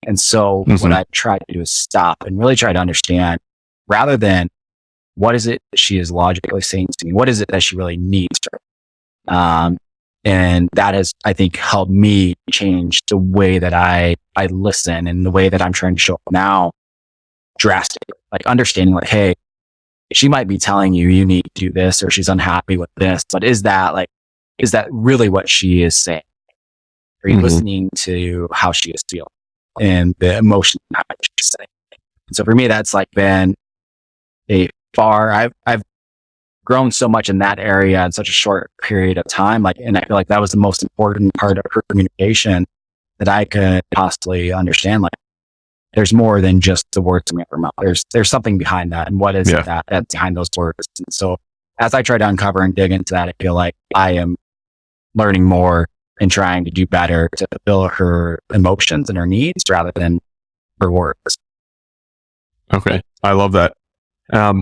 And so what I try to do is stop and really try to understand rather than what is it that she is logically saying to me? What is it that she really needs? And that has, I think, helped me change the way that I listen and the way that I'm trying to show up now drastically. Like understanding like, hey, she might be telling you need to do this or she's unhappy with this, but is that really what she is saying? Are you listening to how she is feeling and the emotion behind what she's saying? And so for me, that's like been I've grown so much in that area in such a short period of time. Like, and I feel like that was the most important part of her communication that I could possibly understand. Like, there's more than just the words coming out of her mouth. There's something behind that. And what is it that's behind those words? And so as I try to uncover and dig into that, I feel like I am learning more and trying to do better to fulfill her emotions and her needs rather than her words. Okay. I love that. I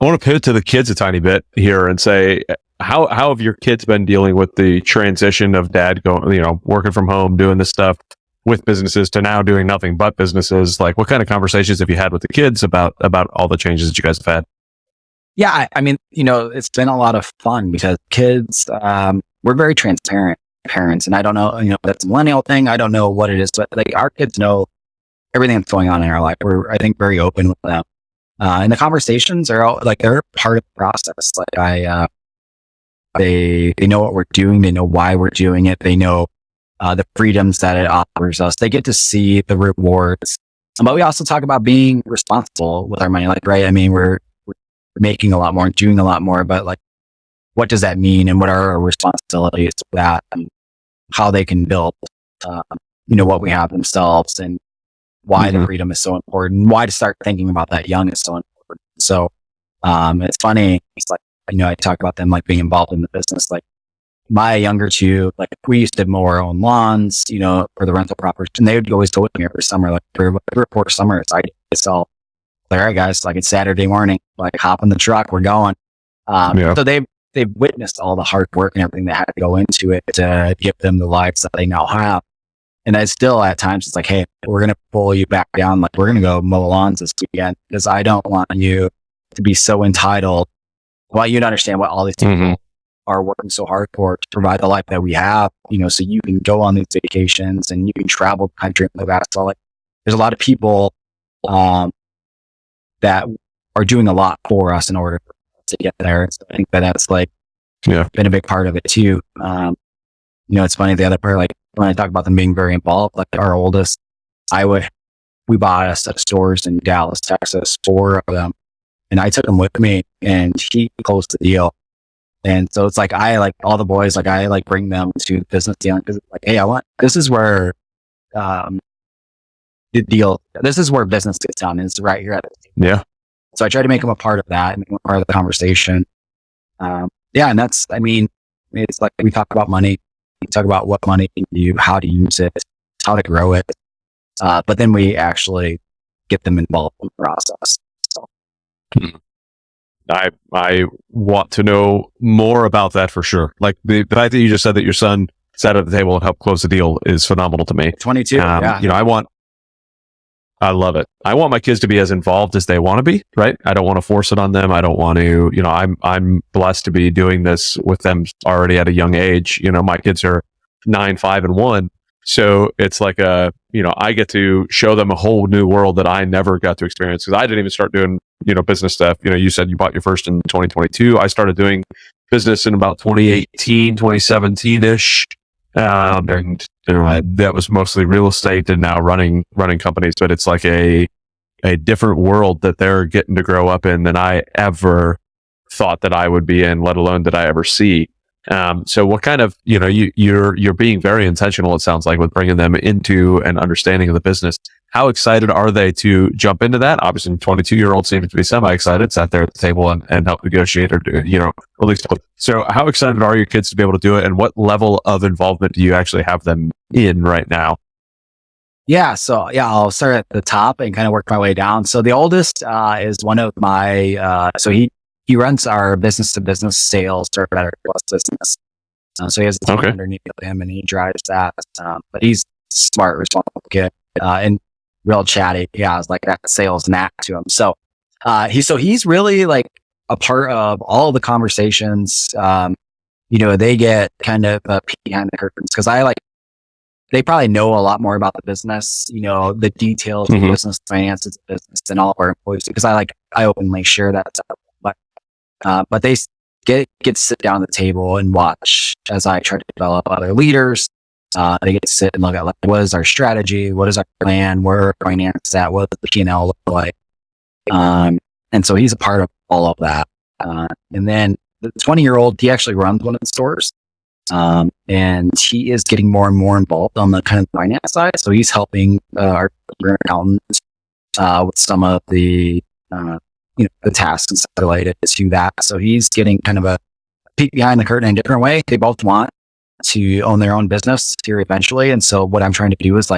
want to pivot to the kids a tiny bit here and say, how have your kids been dealing with the transition of dad going, working from home, doing this stuff with businesses to now doing nothing but businesses? Like what kind of conversations have you had with the kids about all the changes that you guys have had? Yeah. I mean, it's been a lot of fun because kids, we're very transparent parents, and I don't know, that's a millennial thing. I don't know what it is, but like our kids know everything that's going on in our life. We're, I think, very open with them. And the conversations are all, like, they're part of the process. Like they know what we're doing. They know why we're doing it. They know, the freedoms that it offers us. They get to see the rewards, but we also talk about being responsible with our money. Like, right. I mean, we're making a lot more and doing a lot more, but like, what does that mean? And what are our responsibilities to that and how they can build, what we have themselves and why the freedom is so important, why to start thinking about that young is so important. So, it's funny. It's like, I talk about them like being involved in the business. Like my younger two, like we used to mow our own lawns, for the rental properties, and they would always go with me every summer, like every 4 summers. So like, all right, guys, like it's Saturday morning, like hop in the truck, we're going. So they've witnessed all the hard work and everything that had to go into it to give them the lives that they now have. And I still, at times, it's like, hey, we're going to pull you back down. Like, we're going to go mow lawns this weekend because I don't want you to be so entitled. I want you to understand what all these people are working so hard for to provide the life that we have, so you can go on these vacations and you can travel the country and live out. So, like, there's a lot of people that are doing a lot for us in order to get there. So I think that's like been a big part of it too. It's funny, the other part, like when I talk about them being very involved, like our oldest, we bought a set of stores in Dallas, Texas, 4 of them, and I took them with me and he closed the deal. And so it's like, I like all the boys, like I like bring them to the business deal because it's like, hey, this is where, this is where business gets done, is right here at the table. Yeah. So I try to make them a part of that and make them a part of the conversation. And it's like, we talk about money. We talk about what money can do, how to use it. how to grow it. But then we actually get them involved in the process. So. I want to know more about that for sure. Like the fact that you just said that your son sat at the table and helped close the deal is phenomenal to me. 22. Yeah. I love it. I want my kids to be as involved as they want to be, right? I don't want to force it on them. I don't want to, I'm blessed to be doing this with them already at a young age. My kids are 9, 5, and 1. So it's like I get to show them a whole new world that I never got to experience because I didn't even start doing, business stuff. You said you bought your first in 2022. I started doing business in about 2018, 2017-ish. And that was mostly real estate and now running companies, but it's like a different world that they're getting to grow up in than I ever thought that I would be in, let alone that I ever see. So what kind of, you're being very intentional, it sounds like, with bringing them into an understanding of the business. How excited are they to jump into that? Obviously, 22-year-old seems to be semi-excited, sat there at the table and helped negotiate or, at least. So how excited are your kids to be able to do it? And what level of involvement do you actually have them in right now? Yeah. So I'll start at the top and kind of work my way down. So the oldest, is one of my, so he runs our business to business sales for Better Plus business. So he has a team underneath him and he drives that. But he's smart, responsible kid, and real chatty. Yeah. It's like that sales knack to him. So he's really like a part of all the conversations. They get kind of peek behind the curtains because they probably know a lot more about the business, the details of the business, finances of business than all of our employees because I openly share that stuff. But they get to sit down at the table and watch as I try to develop other leaders. They get to sit and look at what is our strategy, what is our plan, where our finance at, what does the P&L look like. And so he's a part of all of that. And then the 20-year-old, he actually runs one of the stores. And he is getting more and more involved on the kind of finance side. So he's helping our accountants with some of the the tasks related to that. So he's getting kind of a peek behind the curtain in a different way. They both want to own their own business here eventually. And so what I'm trying to do is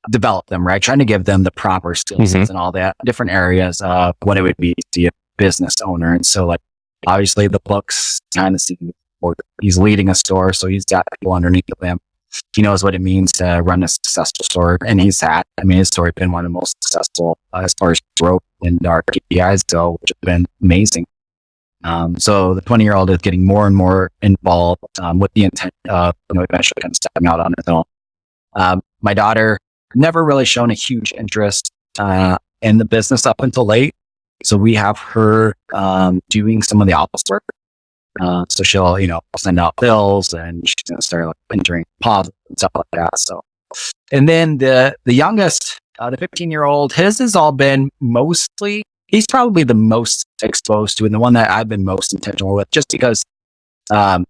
develop them, right? Trying to give them the proper skill sets and all that different areas of what it would be to be a business owner. And so obviously the books kind of see, he's leading a store. So he's got people underneath him. He knows what it means to run a successful store, and his store has been one of the most successful as far as growth and our KPIs go, which have been amazing. So the 20-year-old is getting more and more involved with the intent of eventually kind of stepping out on his own. My daughter never really shown a huge interest in the business up until late, so we have her doing some of the office work. So she'll, send out bills and she's going to start entering deposits and stuff like that. So, and then the youngest, the 15-year-old, his has all been he's probably the most exposed to and the one that I've been most intentional with just because, I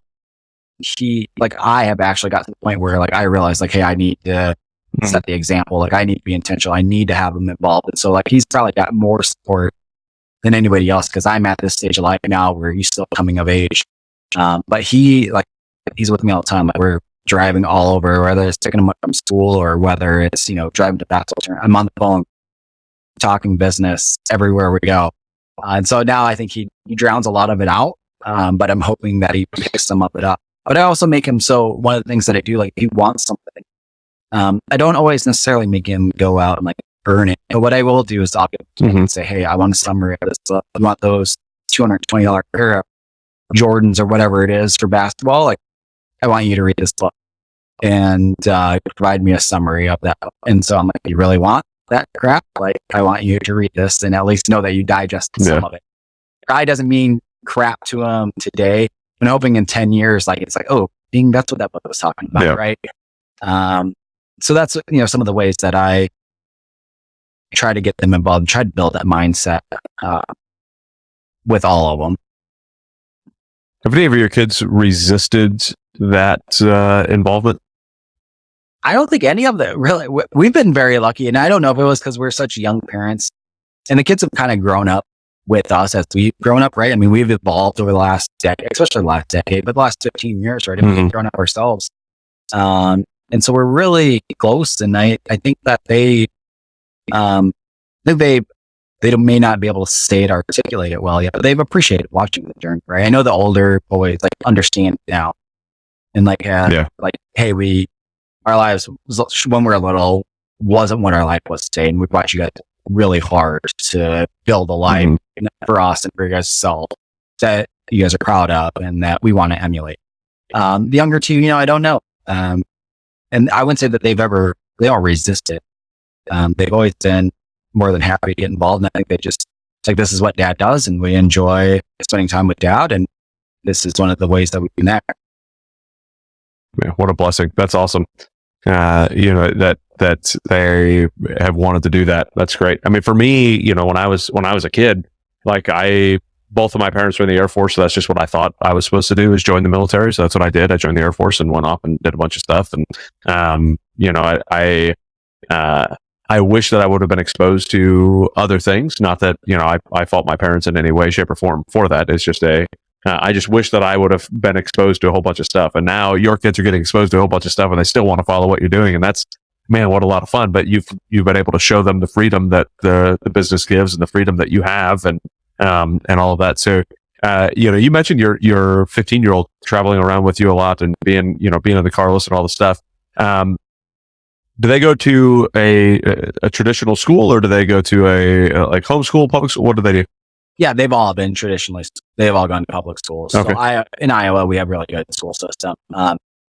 have actually got to the point where I realized hey, I need to set the example. I need to be intentional. I need to have him involved. And so he's probably got more support than anybody else because I'm at this stage of life now where he's still coming of age. But he's with me all the time. We're driving all over, whether it's picking him up from school or whether it's, driving to basketball. I'm on the phone talking business everywhere we go. And so now I think he drowns a lot of it out. But I'm hoping that he picks some of it up. But I also make him, so one of the things that I do, he wants something. I don't always necessarily make him go out and earn it. But what I will do is I'll give him and say, hey, I want a summary of this book. I want those $220 pair of Jordans or whatever it is for basketball. I want you to read this book and provide me a summary of that. And so I'm like, you really want that crap? I want you to read this and at least know that you digested some of it. Probably doesn't mean crap to him today. I'm hoping in 10 years, it's that's what that book was talking about, right? So that's, some of the ways that I try to get them involved, try to build that mindset with all of them. Have any of your kids resisted that involvement? I don't think any of them really. We've been very lucky, and I don't know if it was because we're such young parents, and the kids have kind of grown up with us as we've grown up, right? I mean, we've evolved over the last decade, especially the last decade, but the last 15 years, right? We've grown up ourselves. And so we're really close. And I think that they may not be able to say it, articulate it well yet, but they've appreciated watching the journey, right? I know the older boys like understand now, and like, like, hey, our lives when we were little wasn't what our life was today, and we watched you guys really hard to build a life for us and for you guys self that you guys are proud of and that we want to emulate. The younger two, I don't know, and I wouldn't say that they all resisted. They've always been more than happy to get involved. And I think they just, it's like, this is what dad does. And we enjoy spending time with dad. And this is one of the ways that we connect. Yeah, what a blessing. That's awesome. That they have wanted to do that. That's great. I mean, for me, when I was a kid, like both of my parents were in the Air Force. So that's just what I thought I was supposed to do, is join the military. So that's what I did. I joined the Air Force and went off and did a bunch of stuff. And, I wish that I would have been exposed to other things. Not that, I fault my parents in any way, shape, or form for that. It's just I just wish that I would have been exposed to a whole bunch of stuff. And now your kids are getting exposed to a whole bunch of stuff and they still want to follow what you're doing. And that's, man, what a lot of fun. But you've been able to show them the freedom that the business gives and the freedom that you have and all of that. So, you mentioned your 15-year-old traveling around with you a lot and being in the car list and all the stuff. Do they go to a traditional school, or do they go to a like homeschool, public school? What do they do? Yeah, they've all been they've all gone to public schools. Okay. So in Iowa, we have a really good school system.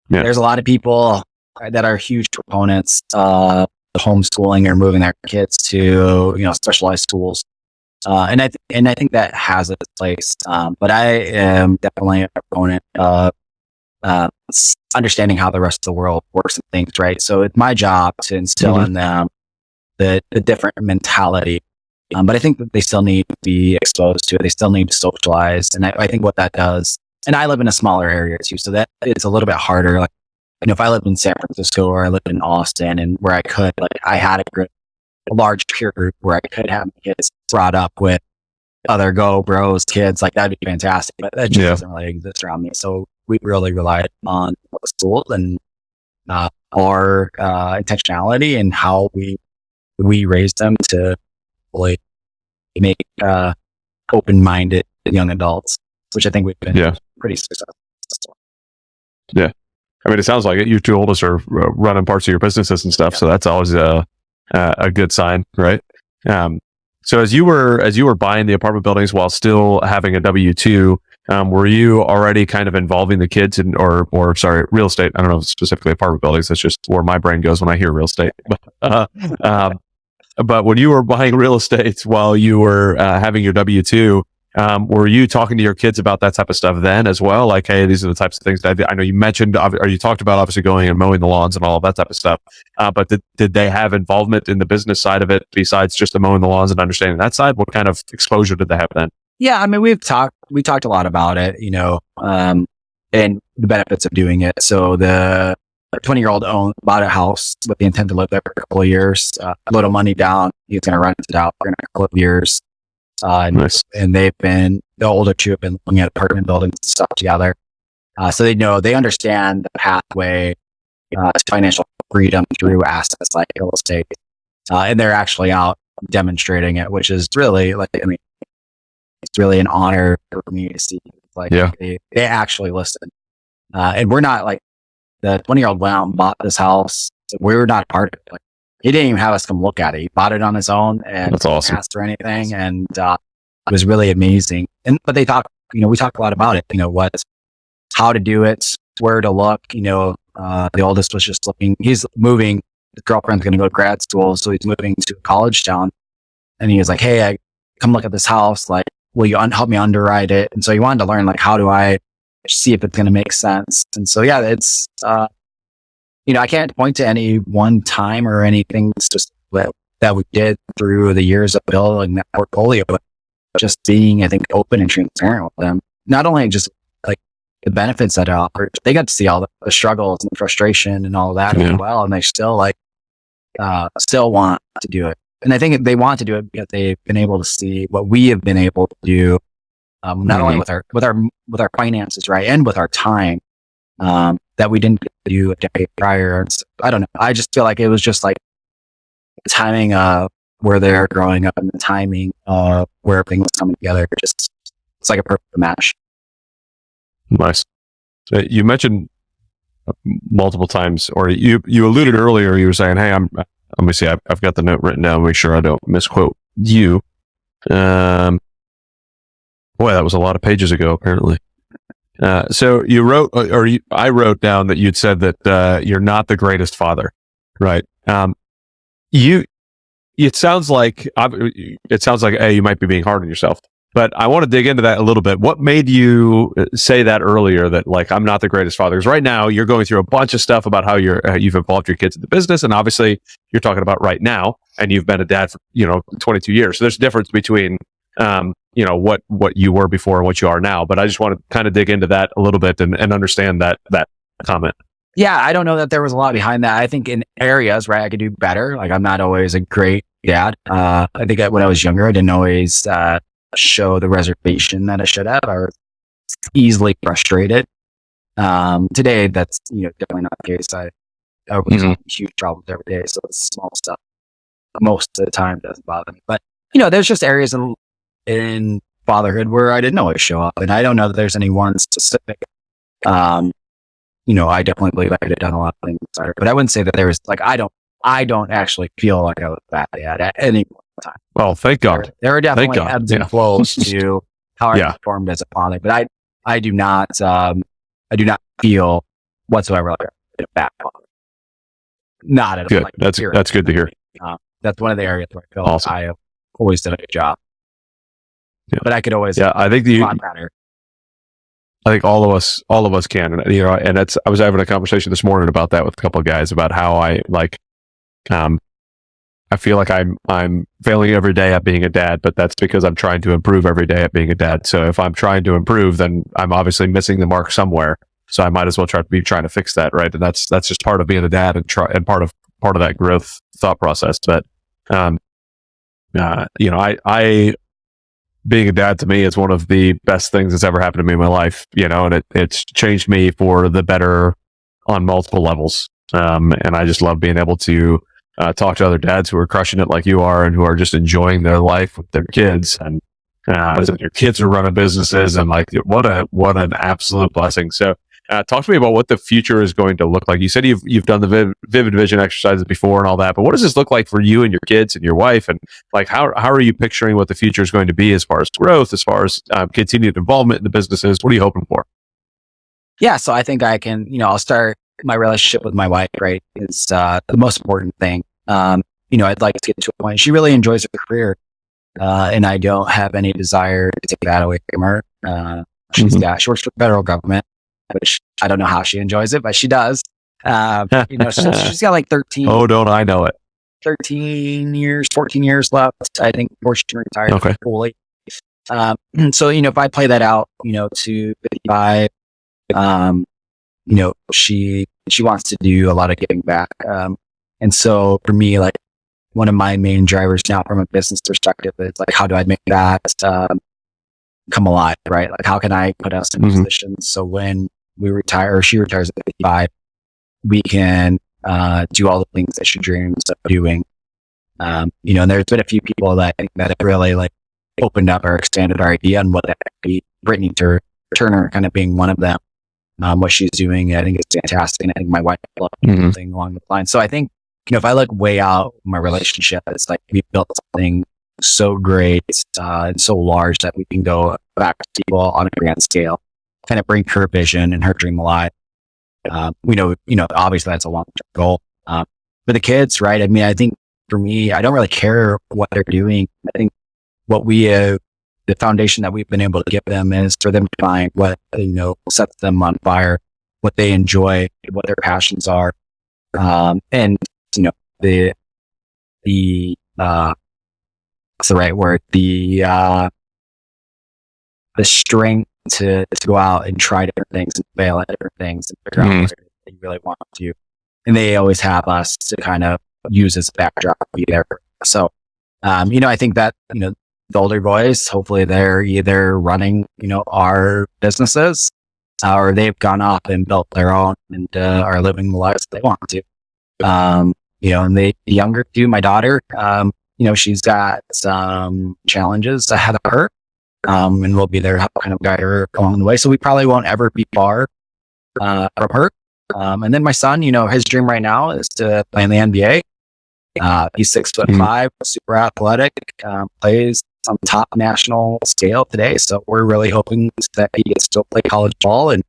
There's a lot of people that are huge proponents of homeschooling or moving their kids to, specialized schools. And I think that has its place. But I am definitely a proponent of understanding how the rest of the world works and thinks, right? So it's my job to instill in them the different mentality. But I think that they still need to be exposed to it. They still need to socialize. And I think what that does, and I live in a smaller area too, so that it's a little bit harder. Like, if I lived in San Francisco or I lived in Austin and where I could, I had a large peer group where I could have kids brought up with other Go Bros kids, that'd be fantastic. But that just doesn't really exist around me. So we really relied on the school and our intentionality and how we raised them to really make open-minded young adults, which I think we've been pretty successful. Yeah. I mean, it sounds like it. You two oldest are running parts of your businesses and stuff. So that's always a good sign, right? So as you were buying the apartment buildings while still having a W-2, were you already kind of involving the kids in, or real estate? I don't know specifically apartment buildings. That's just where my brain goes when I hear real estate. But when you were buying real estate while you were having your W-2, were you talking to your kids about that type of stuff then as well? Like, hey, these are the types of things that I know you mentioned, or you talked about obviously going and mowing the lawns and all of that type of stuff. But did they have involvement in the business side of it besides just the mowing the lawns and understanding that side? What kind of exposure did they have then? Yeah, I mean, we talked a lot about it, and the benefits of doing it. So the 20-year-old bought a house with the intent to live there for a couple of years, a little money down. He's going to rent it out for a couple of years. Nice. And the older two have been looking at apartment buildings and stuff together. So they understand the pathway to financial freedom through assets like real estate. And they're actually out demonstrating it, which is really it's really an honor for me to see. They actually listen. And we're not the 20-year-old went out and bought this house. So we were not part of it. He didn't even have us come look at it. He bought it on his own and that's awesome. Asked for anything. And it was really amazing. But they talk, we talk a lot about it, how to do it, where to look. The oldest was just looking, he's moving, his girlfriend's going to go to grad school. So he's moving to a college town. And he was like, hey, I come look at this house. Will you help me underwrite it? And so he wanted to learn, how do I see if it's going to make sense? And so, yeah, it's, I can't point to any one time or anything that we did through the years of building that portfolio, but just being, I think, open and transparent with them. Not only just the benefits that it offers, they got to see all the struggles and frustration and all of that as well. And they still still want to do it. And I think they want to do it because they've been able to see what we have been able to do, not only with our finances, right, and with our time, that we didn't do a decade prior. I don't know. I just feel like it was just like the timing of where they're growing up and the timing of where everything was coming together. Just, it's like a perfect match. Nice. So you mentioned multiple times, or you alluded earlier, you were saying, hey, let me see, I've got the note written down, make sure I don't misquote you. Boy, that was a lot of pages ago, apparently. So you wrote, I wrote down that you'd said that you're not the greatest father, right? It sounds like, hey, you might be being hard on yourself, but I want to dig into that a little bit. What made you say that earlier, that like, I'm not the greatest father? Because right now you're going through a bunch of stuff about how you've involved your kids in the business. And obviously you're talking about right now, and you've been a dad for, 22 years. So there's a difference between, what you were before and what you are now. But I just want to kind of dig into that a little bit and understand that comment. Yeah, I don't know that there was a lot behind that. I think in areas, right, I could do better. Like I'm not always a great dad. I think when I was younger, I didn't always show the reservation that I should have. I was easily frustrated. Today, that's definitely not the case. I was huge problems every day, so it's small stuff most of the time doesn't bother me. But there's just areas in fatherhood where I didn't always show up, and I don't know that there's any one specific. I definitely believe I could have done a lot of things better, but I wouldn't say that there was like, I don't actually feel like I was bad at any point in time. Well, thank God. There are definitely ebbs and flows to how I performed as a father, but I do not feel whatsoever like a bad father. Not at all. Good. Like, that's good to hear. That's one of the areas where I feel awesome. like I have always done a good job. Yeah. But I could always I think a lot better. I think all of us can, and I was having a conversation this morning about that with a couple of guys about how I feel like I'm failing every day at being a dad, but that's because I'm trying to improve every day at being a dad. So if I'm trying to improve, then I'm obviously missing the mark somewhere. So I might as well trying to fix that, right? And that's just part of being a dad and part of that growth thought process. But I being a dad to me is one of the best things that's ever happened to me in my life, and it's changed me for the better on multiple levels. And I just love being able to talk to other dads who are crushing it like you are and who are just enjoying their life with their kids, and your kids are running businesses, and like what an absolute blessing. So talk to me about what the future is going to look like. You said you've done the vivid vision exercises before and all that, but what does this look like for you and your kids and your wife? And like, how are you picturing what the future is going to be as far as growth, as far as continued involvement in the businesses? What are you hoping for? Yeah. So I think I can, I'll start my relationship with my wife, right? Is the most important thing. I'd like to get to a point. She really enjoys her career. And I don't have any desire to take that away from her. She works for the federal government, which I don't know how she enjoys it, but she does. She's got like 13. Oh, don't I know it? 14 years left, I think, before she retired fully. So, if I play that out, to 55, she wants to do a lot of giving back. And so for me, like one of my main drivers now from a business perspective is like, how do I make that, come alive, right? Like, how can I put us in positions so when we retire or she retires at 55, we can do all the things that she dreams of doing. And there's been a few people that I think that have really like opened up or expanded our idea on what that could be. Brittany Turner kind of being one of them. What she's doing, I think is fantastic. And I think my wife loves something along the line. So I think, if I look way out my relationship, it's like we built something so great and so large that we can go back to people on a grand scale, kind of bring her vision and her dream alive. Obviously that's a long-term goal. For the kids, right? I mean, I think for me, I don't really care what they're doing. I think what the foundation that we've been able to give them is for them to find what, sets them on fire, what they enjoy, what their passions are. And, the what's the right word? The strength to go out and try different things and fail at different things and figure out what they really want to. And they always have us to kind of use as a backdrop to be there. So, I think that, the older boys, hopefully they're either running, our businesses or they've gone off and built their own and are living the lives they want to. And the younger two, my daughter, she's got some challenges ahead of her, and we'll be there to help kind of guide her along the way. So we probably won't ever be far from her. And then my son, his dream right now is to play in the NBA. He's 6'5", super athletic, plays on top national scale today. So we're really hoping that he gets to play college ball, and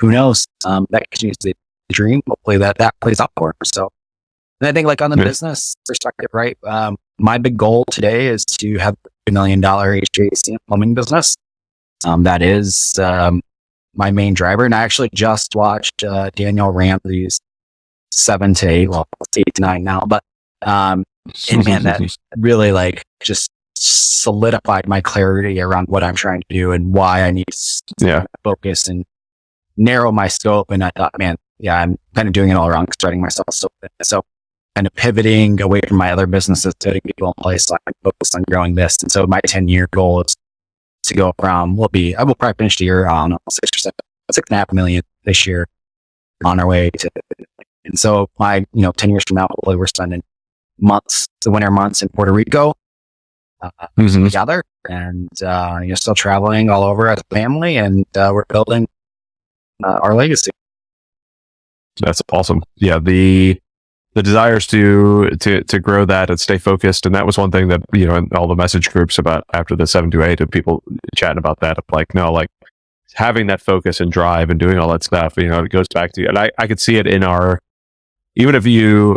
who knows, that continues the dream. Hopefully that plays out for him. So, and I think like on the business perspective, right? My big goal today is to have $1 million HVAC and plumbing business. That is, my main driver. And I actually just watched, Daniel Ramsey's 7 to 8, well, it's 8 to 9 now, but, and man, that really like just solidified my clarity around what I'm trying to do and why I need to focus and narrow my scope. And I thought, man, I'm kind of doing it all wrong, spreading myself so thin. So kind of pivoting away from my other businesses, putting people in place so I can focus on growing this. And so my 10-year goal is to go from, I will probably finish the year, I don't know, 6.5 million this year on our way to, and so my, 10 years from now, hopefully we're spending the winter months in Puerto Rico, together, and, still traveling all over as a family, and, we're building, our legacy. That's awesome. Yeah. The desires to grow that and stay focused. And that was one thing that, in all the message groups about after the 7 to 8 and people chatting about that, like, no, like having that focus and drive and doing all that stuff, it goes back to, and I could see it in even if you,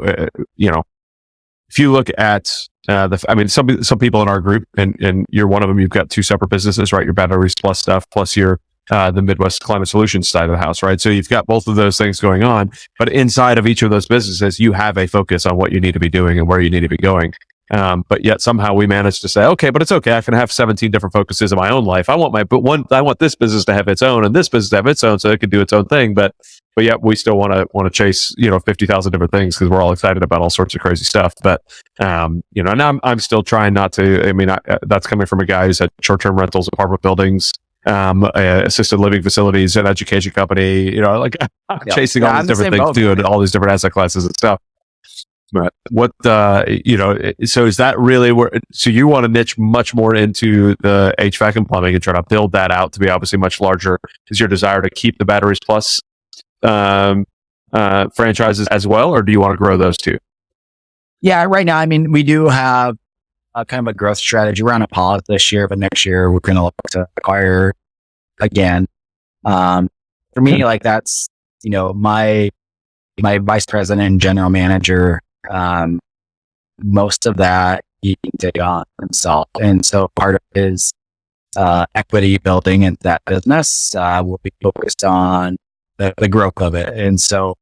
if you look at, some people in our group and you're one of them, you've got 2 separate businesses, right? Your batteries plus stuff, plus your, the Midwest Climate Solutions side of the house, right? So you've got both of those things going on, but inside of each of those businesses, you have a focus on what you need to be doing and where you need to be going. But yet somehow we managed to say, okay, but it's okay. I can have 17 different focuses in my own life. I want this business to have its own and this business to have its own so it can do its own thing. But yet we still want to chase, 50,000 different things because we're all excited about all sorts of crazy stuff. But, and I'm still trying not to, that's coming from a guy who's had short-term rentals, apartment buildings, assisted living facilities, an education company, chasing all these different things too, and all these different asset classes and stuff. But what, so is that really so you want to niche much more into the HVAC and plumbing and try to build that out to be obviously much larger? Is your desire to keep the batteries plus, franchises as well, or do you want to grow those too? Yeah, right now, we do have kind of a growth strategy. We're on a pause this year, but next year we're going to look to acquire again. For me, like that's, my vice president and general manager, most of that he can take on himself. And so part of his, equity building in that business, will be focused on the growth of it. And so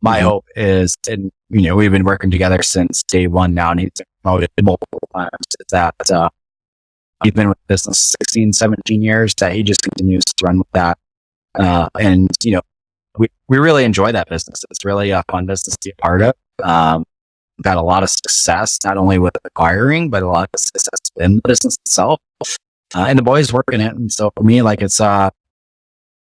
my hope is, and, we've been working together since day one now, and he's been promoted multiple times, is that, he's been with the business 16, 17 years, that he just continues to run with that. And, we really enjoy that business. It's really a fun business to be a part of. We've had a lot of success, not only with acquiring, but a lot of success in the business itself. And the boys work in it. And so for me, like it's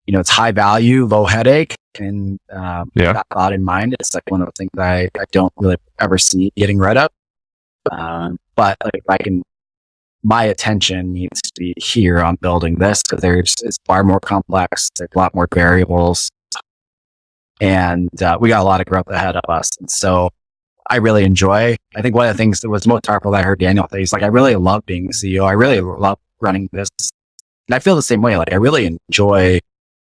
it's high value, low headache, and that thought in mind. It's like one of the things I don't really ever see getting rid of. But like my attention needs to be here on building this because it's far more complex. There's a lot more variables, and we got a lot of growth ahead of us. And so I really enjoy. I think one of the things that was most powerful that I heard Daniel say is like, I really love being the CEO. I really love running this, and I feel the same way. Like I really enjoy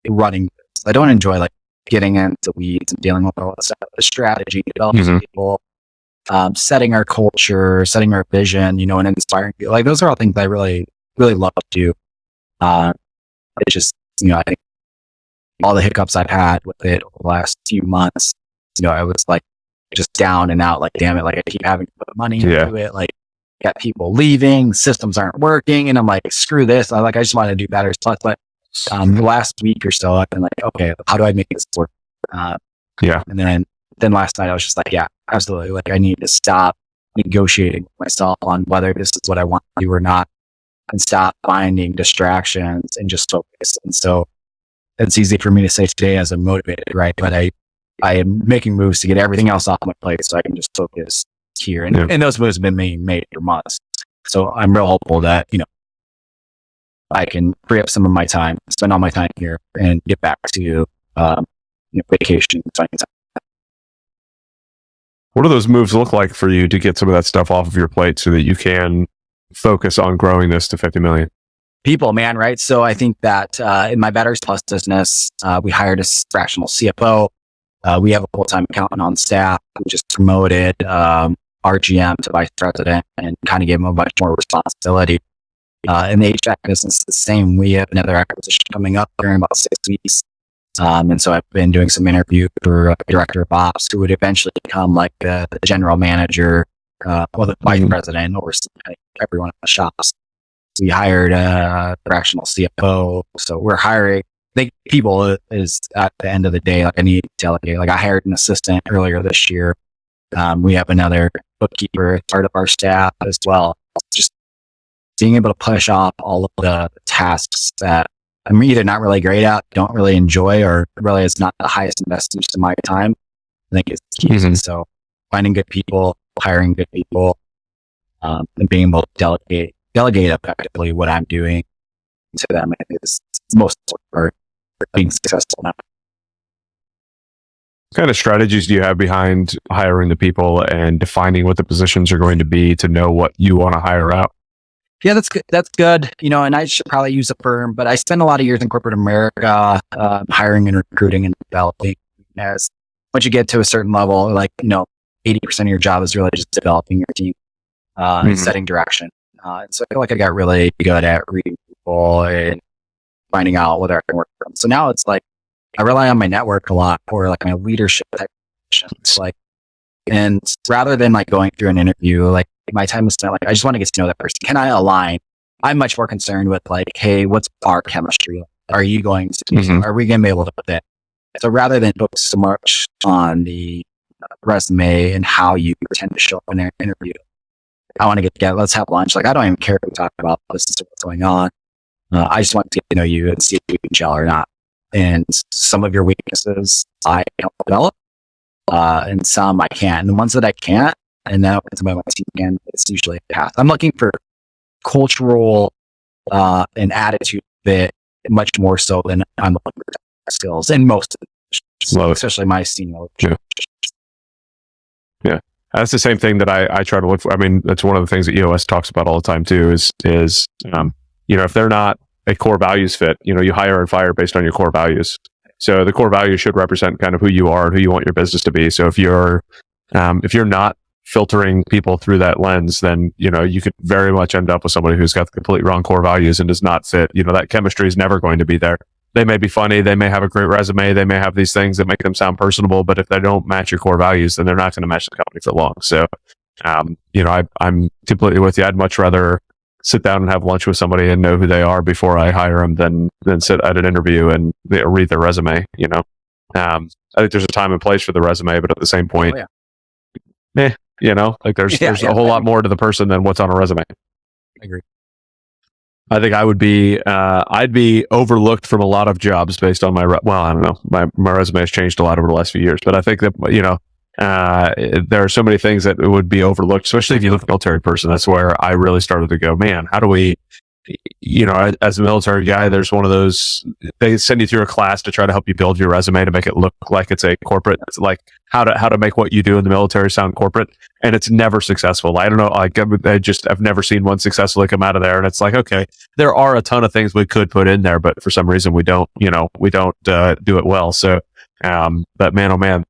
running this. I don't enjoy like getting into weeds and dealing with all the stuff, the strategy, developing people, setting our culture, setting our vision, and inspiring people. Like those are all things I really, really love to do. It's just, I think all the hiccups I've had with it over the last few months, I was like just down and out, like, damn it, like I keep having to put money into it. Like got people leaving, systems aren't working. And I'm like, screw this. I just want to do better stuff. But the last week or so, I've been like, okay, how do I make this work? And then last night I was just like, yeah, absolutely. Like I need to stop negotiating with myself on whether this is what I want to do or not, and stop finding distractions and just focus. And so it's easy for me to say today as I'm motivated, right? But I am making moves to get everything else off my plate so I can just focus here. And those moves have been being made for months. So I'm real hopeful that, I can free up some of my time, spend all my time here and get back to, vacation. What do those moves look like for you to get some of that stuff off of your plate so that you can focus on growing this to 50 million? People, man, right? So I think that in my Batteries Plus business, we hired a fractional CFO. We have a full-time accountant on staff. We just promoted our GM to vice president and kind of gave him a much more responsibility. In the HVAC business, the same. We have another acquisition coming up here in about 6 weeks. And so I've been doing some interview for a director of ops who would eventually become like the general manager, the vice president or everyone in the shops. We hired a fractional CFO. So we're hiring. I think people is at the end of the day, like I need to delegate. Like I hired an assistant earlier this year. We have another bookkeeper as part of our staff as well. Just being able to push off all of the tasks that I'm either not really great at, don't really enjoy, or really is not the highest investment of my time, I think is key. Mm-hmm. So finding good people, hiring good people, and being able to delegate effectively what I'm doing to them is the most important part for being successful now. What kind of strategies do you have behind hiring the people and defining what the positions are going to be to know what you want to hire out? Yeah, that's good. That's good. And I should probably use a firm, but I spent a lot of years in corporate America, hiring and recruiting and developing. As once you get to a certain level, 80% of your job is really just developing your team, and setting direction. So I feel like I got really good at reading people and finding out whether I can work with them. So now it's like, I rely on my network a lot for like my leadership type positions. And rather than like going through an interview, like my time is spent, like, I just want to get to know that person. Can I align? I'm much more concerned with like, hey, what's our chemistry? Are you going to, are we going to be able to put that? So rather than focus so much on the resume and how you pretend to show up in an interview, I want to get together. Let's have lunch. Like, I don't even care if we talk about this is what's going on. I just want to get to know you and see if we can gel or not. And some of your weaknesses I can develop, and some I can't. And the ones that I can't, and then somebody on my team can, it's usually a path. I'm looking for cultural and attitude fit much more so than I'm looking for skills in most of the, especially my senior. Yeah. That's the same thing that I try to look for. I mean, that's one of the things that EOS talks about all the time too, is if they're not a core values fit, you hire and fire based on your core values. So the core values should represent kind of who you are and who you want your business to be. So if you're not filtering people through that lens, then, you could very much end up with somebody who's got the completely wrong core values and does not fit. That chemistry is never going to be there. They may be funny. They may have a great resume. They may have these things that make them sound personable, but if they don't match your core values, then they're not going to match the company for long. So, I'm completely with you. I'd much rather sit down and have lunch with somebody and know who they are before I hire them than sit at an interview and read their resume. I think there's a time and place for the resume, but at the same point, there's a whole lot more to the person than what's on a resume. I agree. I think I'd be overlooked from a lot of jobs based on I don't know. My resume has changed a lot over the last few years, but I think that, there are so many things that would be overlooked, especially if you look at a military person. That's where I really started to go, man, how do we, as a military guy, there's one of those, they send you through a class to try to help you build your resume to make it look like it's a corporate. It's like how to make what you do in the military sound corporate. And it's never successful. I don't know. I've never seen one successfully come out of there. And it's like, okay, there are a ton of things we could put in there, but for some reason we don't do it well. So, but man, oh man,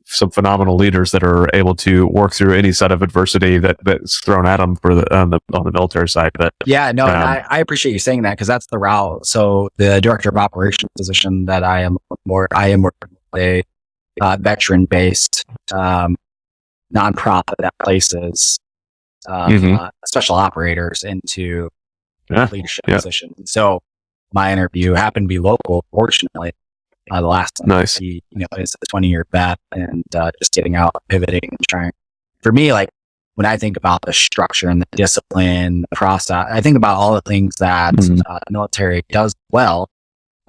some phenomenal leaders that are able to work through any set of adversity that's thrown at them on the military side. But yeah, no, I appreciate you saying that, because that's the route. So the director of operations position that I am working with a veteran-based nonprofit that places special operaters into leadership positions. So my interview happened to be local, fortunately. The last time, nice. Is a 20-year vet, and just getting out, pivoting, and trying. For me, like when I think about the structure and the discipline, the process, I think about all the things that the military does well,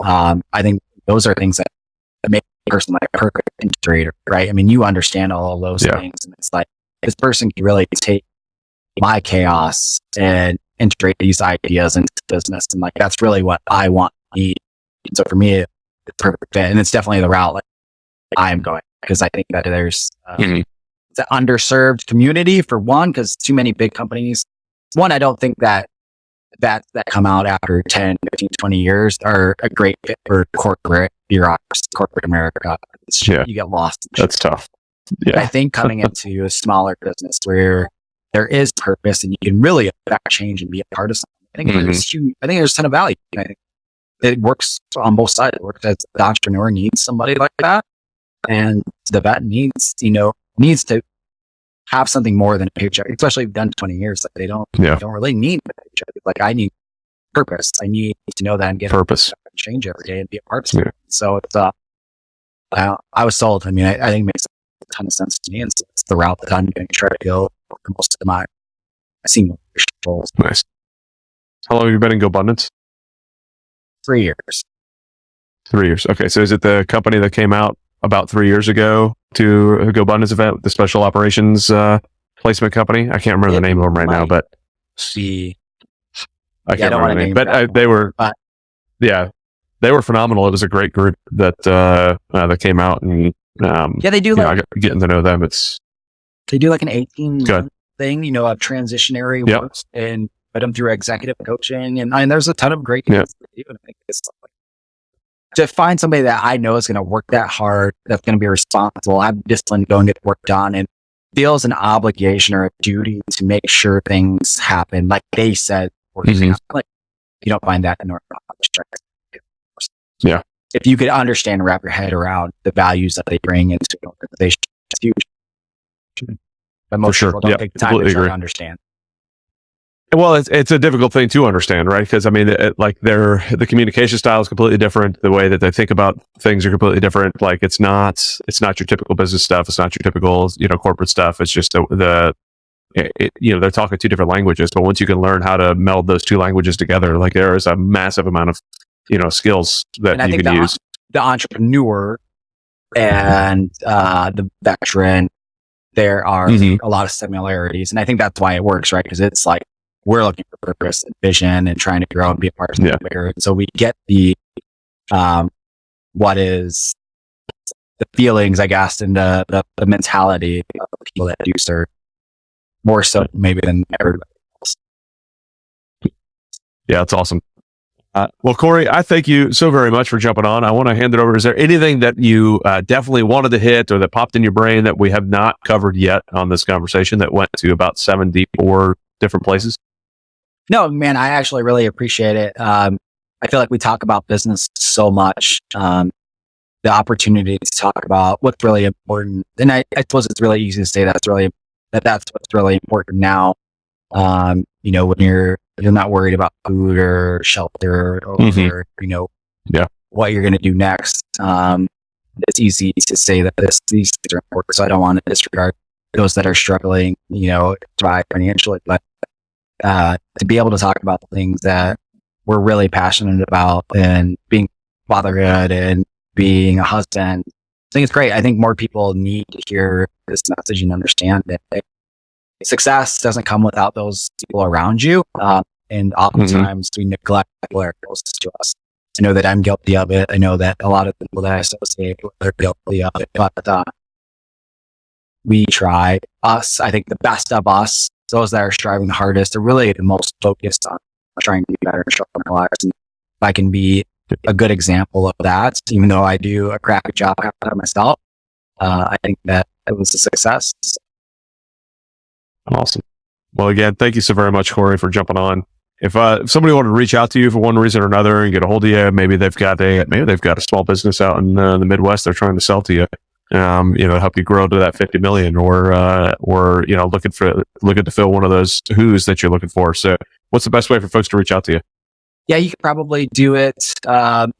I think those are things that make a person like a perfect integrator, right? I mean, you understand all of those things, and it's like this person can really take my chaos and integrate these ideas into business, and like that's really what I want to need. And so for me, it's perfect fit, and it's definitely the route like I am going, because I think that there's it's an underserved community for one, because too many big companies. One, I don't think that come out after 10, 15, 20 years are a great fit for corporate bureaucracy, corporate America. You get lost. That's tough. Yeah. I think coming into a smaller business where there is purpose and you can really affect change and be a part of something, I think there's a ton of value. I think it works on both sides. It works as the entrepreneur needs somebody like that, and the vet needs to have something more than a paycheck, especially if you've done 20 years. Like they don't really need a paycheck. Like I need purpose. I need to know that I'm getting purpose, change every day and be a part of something. So it's, I was sold. I mean, I think it makes a ton of sense to me. And so it's the route that I'm going to try to go for most of my senior roles. Nice. How long have you been in GoBundance? 3 years. 3 years. Okay. So is it the company that came out about 3 years ago to a GoBundance event, the special operations placement company? I can't remember the name of them right now, but I can't remember the name. But they were phenomenal. It was a great group that came out, and they do getting to know them. They do like an 18 thing, of transitionary works and put them through executive coaching, and there's a ton of great things to do. And I think it's like, to find somebody that I know is going to work that hard, that's going to be responsible, have discipline, go and get work done, and feels an obligation or a duty to make sure things happen like they said. Like you don't find that in our if you could understand and wrap your head around the values that they bring into an organization, it's huge. But most people don't take the time to try to understand. Well, it's a difficult thing to understand, right? Because I mean, the communication style is completely different. The way that they think about things are completely different. Like it's not your typical business stuff. It's not your typical corporate stuff. It's just they're talking two different languages. But once you can learn how to meld those two languages together, like there is a massive amount of skills that you can use. The entrepreneur and the veteran, there are a lot of similarities, and I think that's why it works, right? Because it's like we're looking for purpose and vision and trying to grow and be a part of something bigger. So we get the what is the feelings, I guess, and the mentality of the people that do serve more so maybe than everybody else. Yeah, that's awesome. Well, Corey, I thank you so very much for jumping on. I want to hand it over. Is there anything that you definitely wanted to hit or that popped in your brain that we have not covered yet on this conversation that went to about 74 different places? No, man, I actually really appreciate it. I feel like we talk about business so much. The opportunity to talk about what's really important. And I suppose it's really easy to say that's what's really important now. When you're not worried about food or shelter or what you're going to do next. It's easy to say that these things are important. So I don't want to disregard those that are struggling, to thrive financially, but to be able to talk about the things that we're really passionate about, and being fatherhood and being a husband, I think it's great. I think more people need to hear this message and understand that success doesn't come without those people around you. And oftentimes we neglect people that are closest to us. I know that I'm guilty of it. I know that a lot of people that I associate with are guilty of it, but we try. I think the best of us, those that are striving the hardest, are really the most focused on trying to be better and show up in our lives. And if I can be a good example of that, even though I do a crappy job myself, I think that it was a success. Awesome. Well, again, thank you so very much, Corey, for jumping on. If somebody wanted to reach out to you for one reason or another and get a hold of you, maybe they've got a small business out in the Midwest they're trying to sell to you, help you grow to that 50 million, or looking to fill one of those who's that you're looking for. So, what's the best way for folks to reach out to you? Yeah, you could probably do it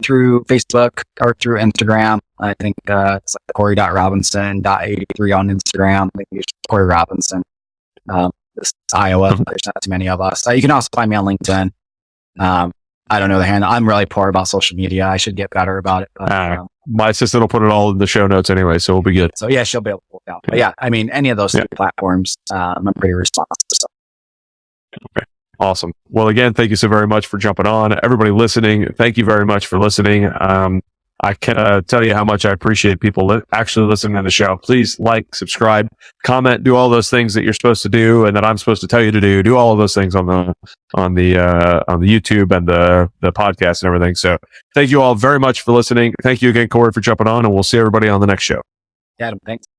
through Facebook or through Instagram. I think it's like Corey.Robinson.83 on Instagram. I think it's Corey Robinson. This is Iowa. There's not too many of us. You can also find me on LinkedIn. I don't know the handle. I'm really poor about social media. I should get better about it. But, my assistant will put it all in the show notes anyway, so we'll be good. so yeah, she'll be able to look out. But yeah, I mean, any of those three platforms, I'm pretty responsive. So. Okay. Awesome. Well, again, thank you so very much for jumping on. Everybody listening, thank you very much for listening. I can't tell you how much I appreciate people actually listening to the show. Please like, subscribe, comment, do all those things that you're supposed to do and that I'm supposed to tell you to do. Do all of those things on the YouTube and the podcast and everything. So thank you all very much for listening. Thank you again, Corey, for jumping on, and we'll see everybody on the next show. Yeah, Adam, thanks.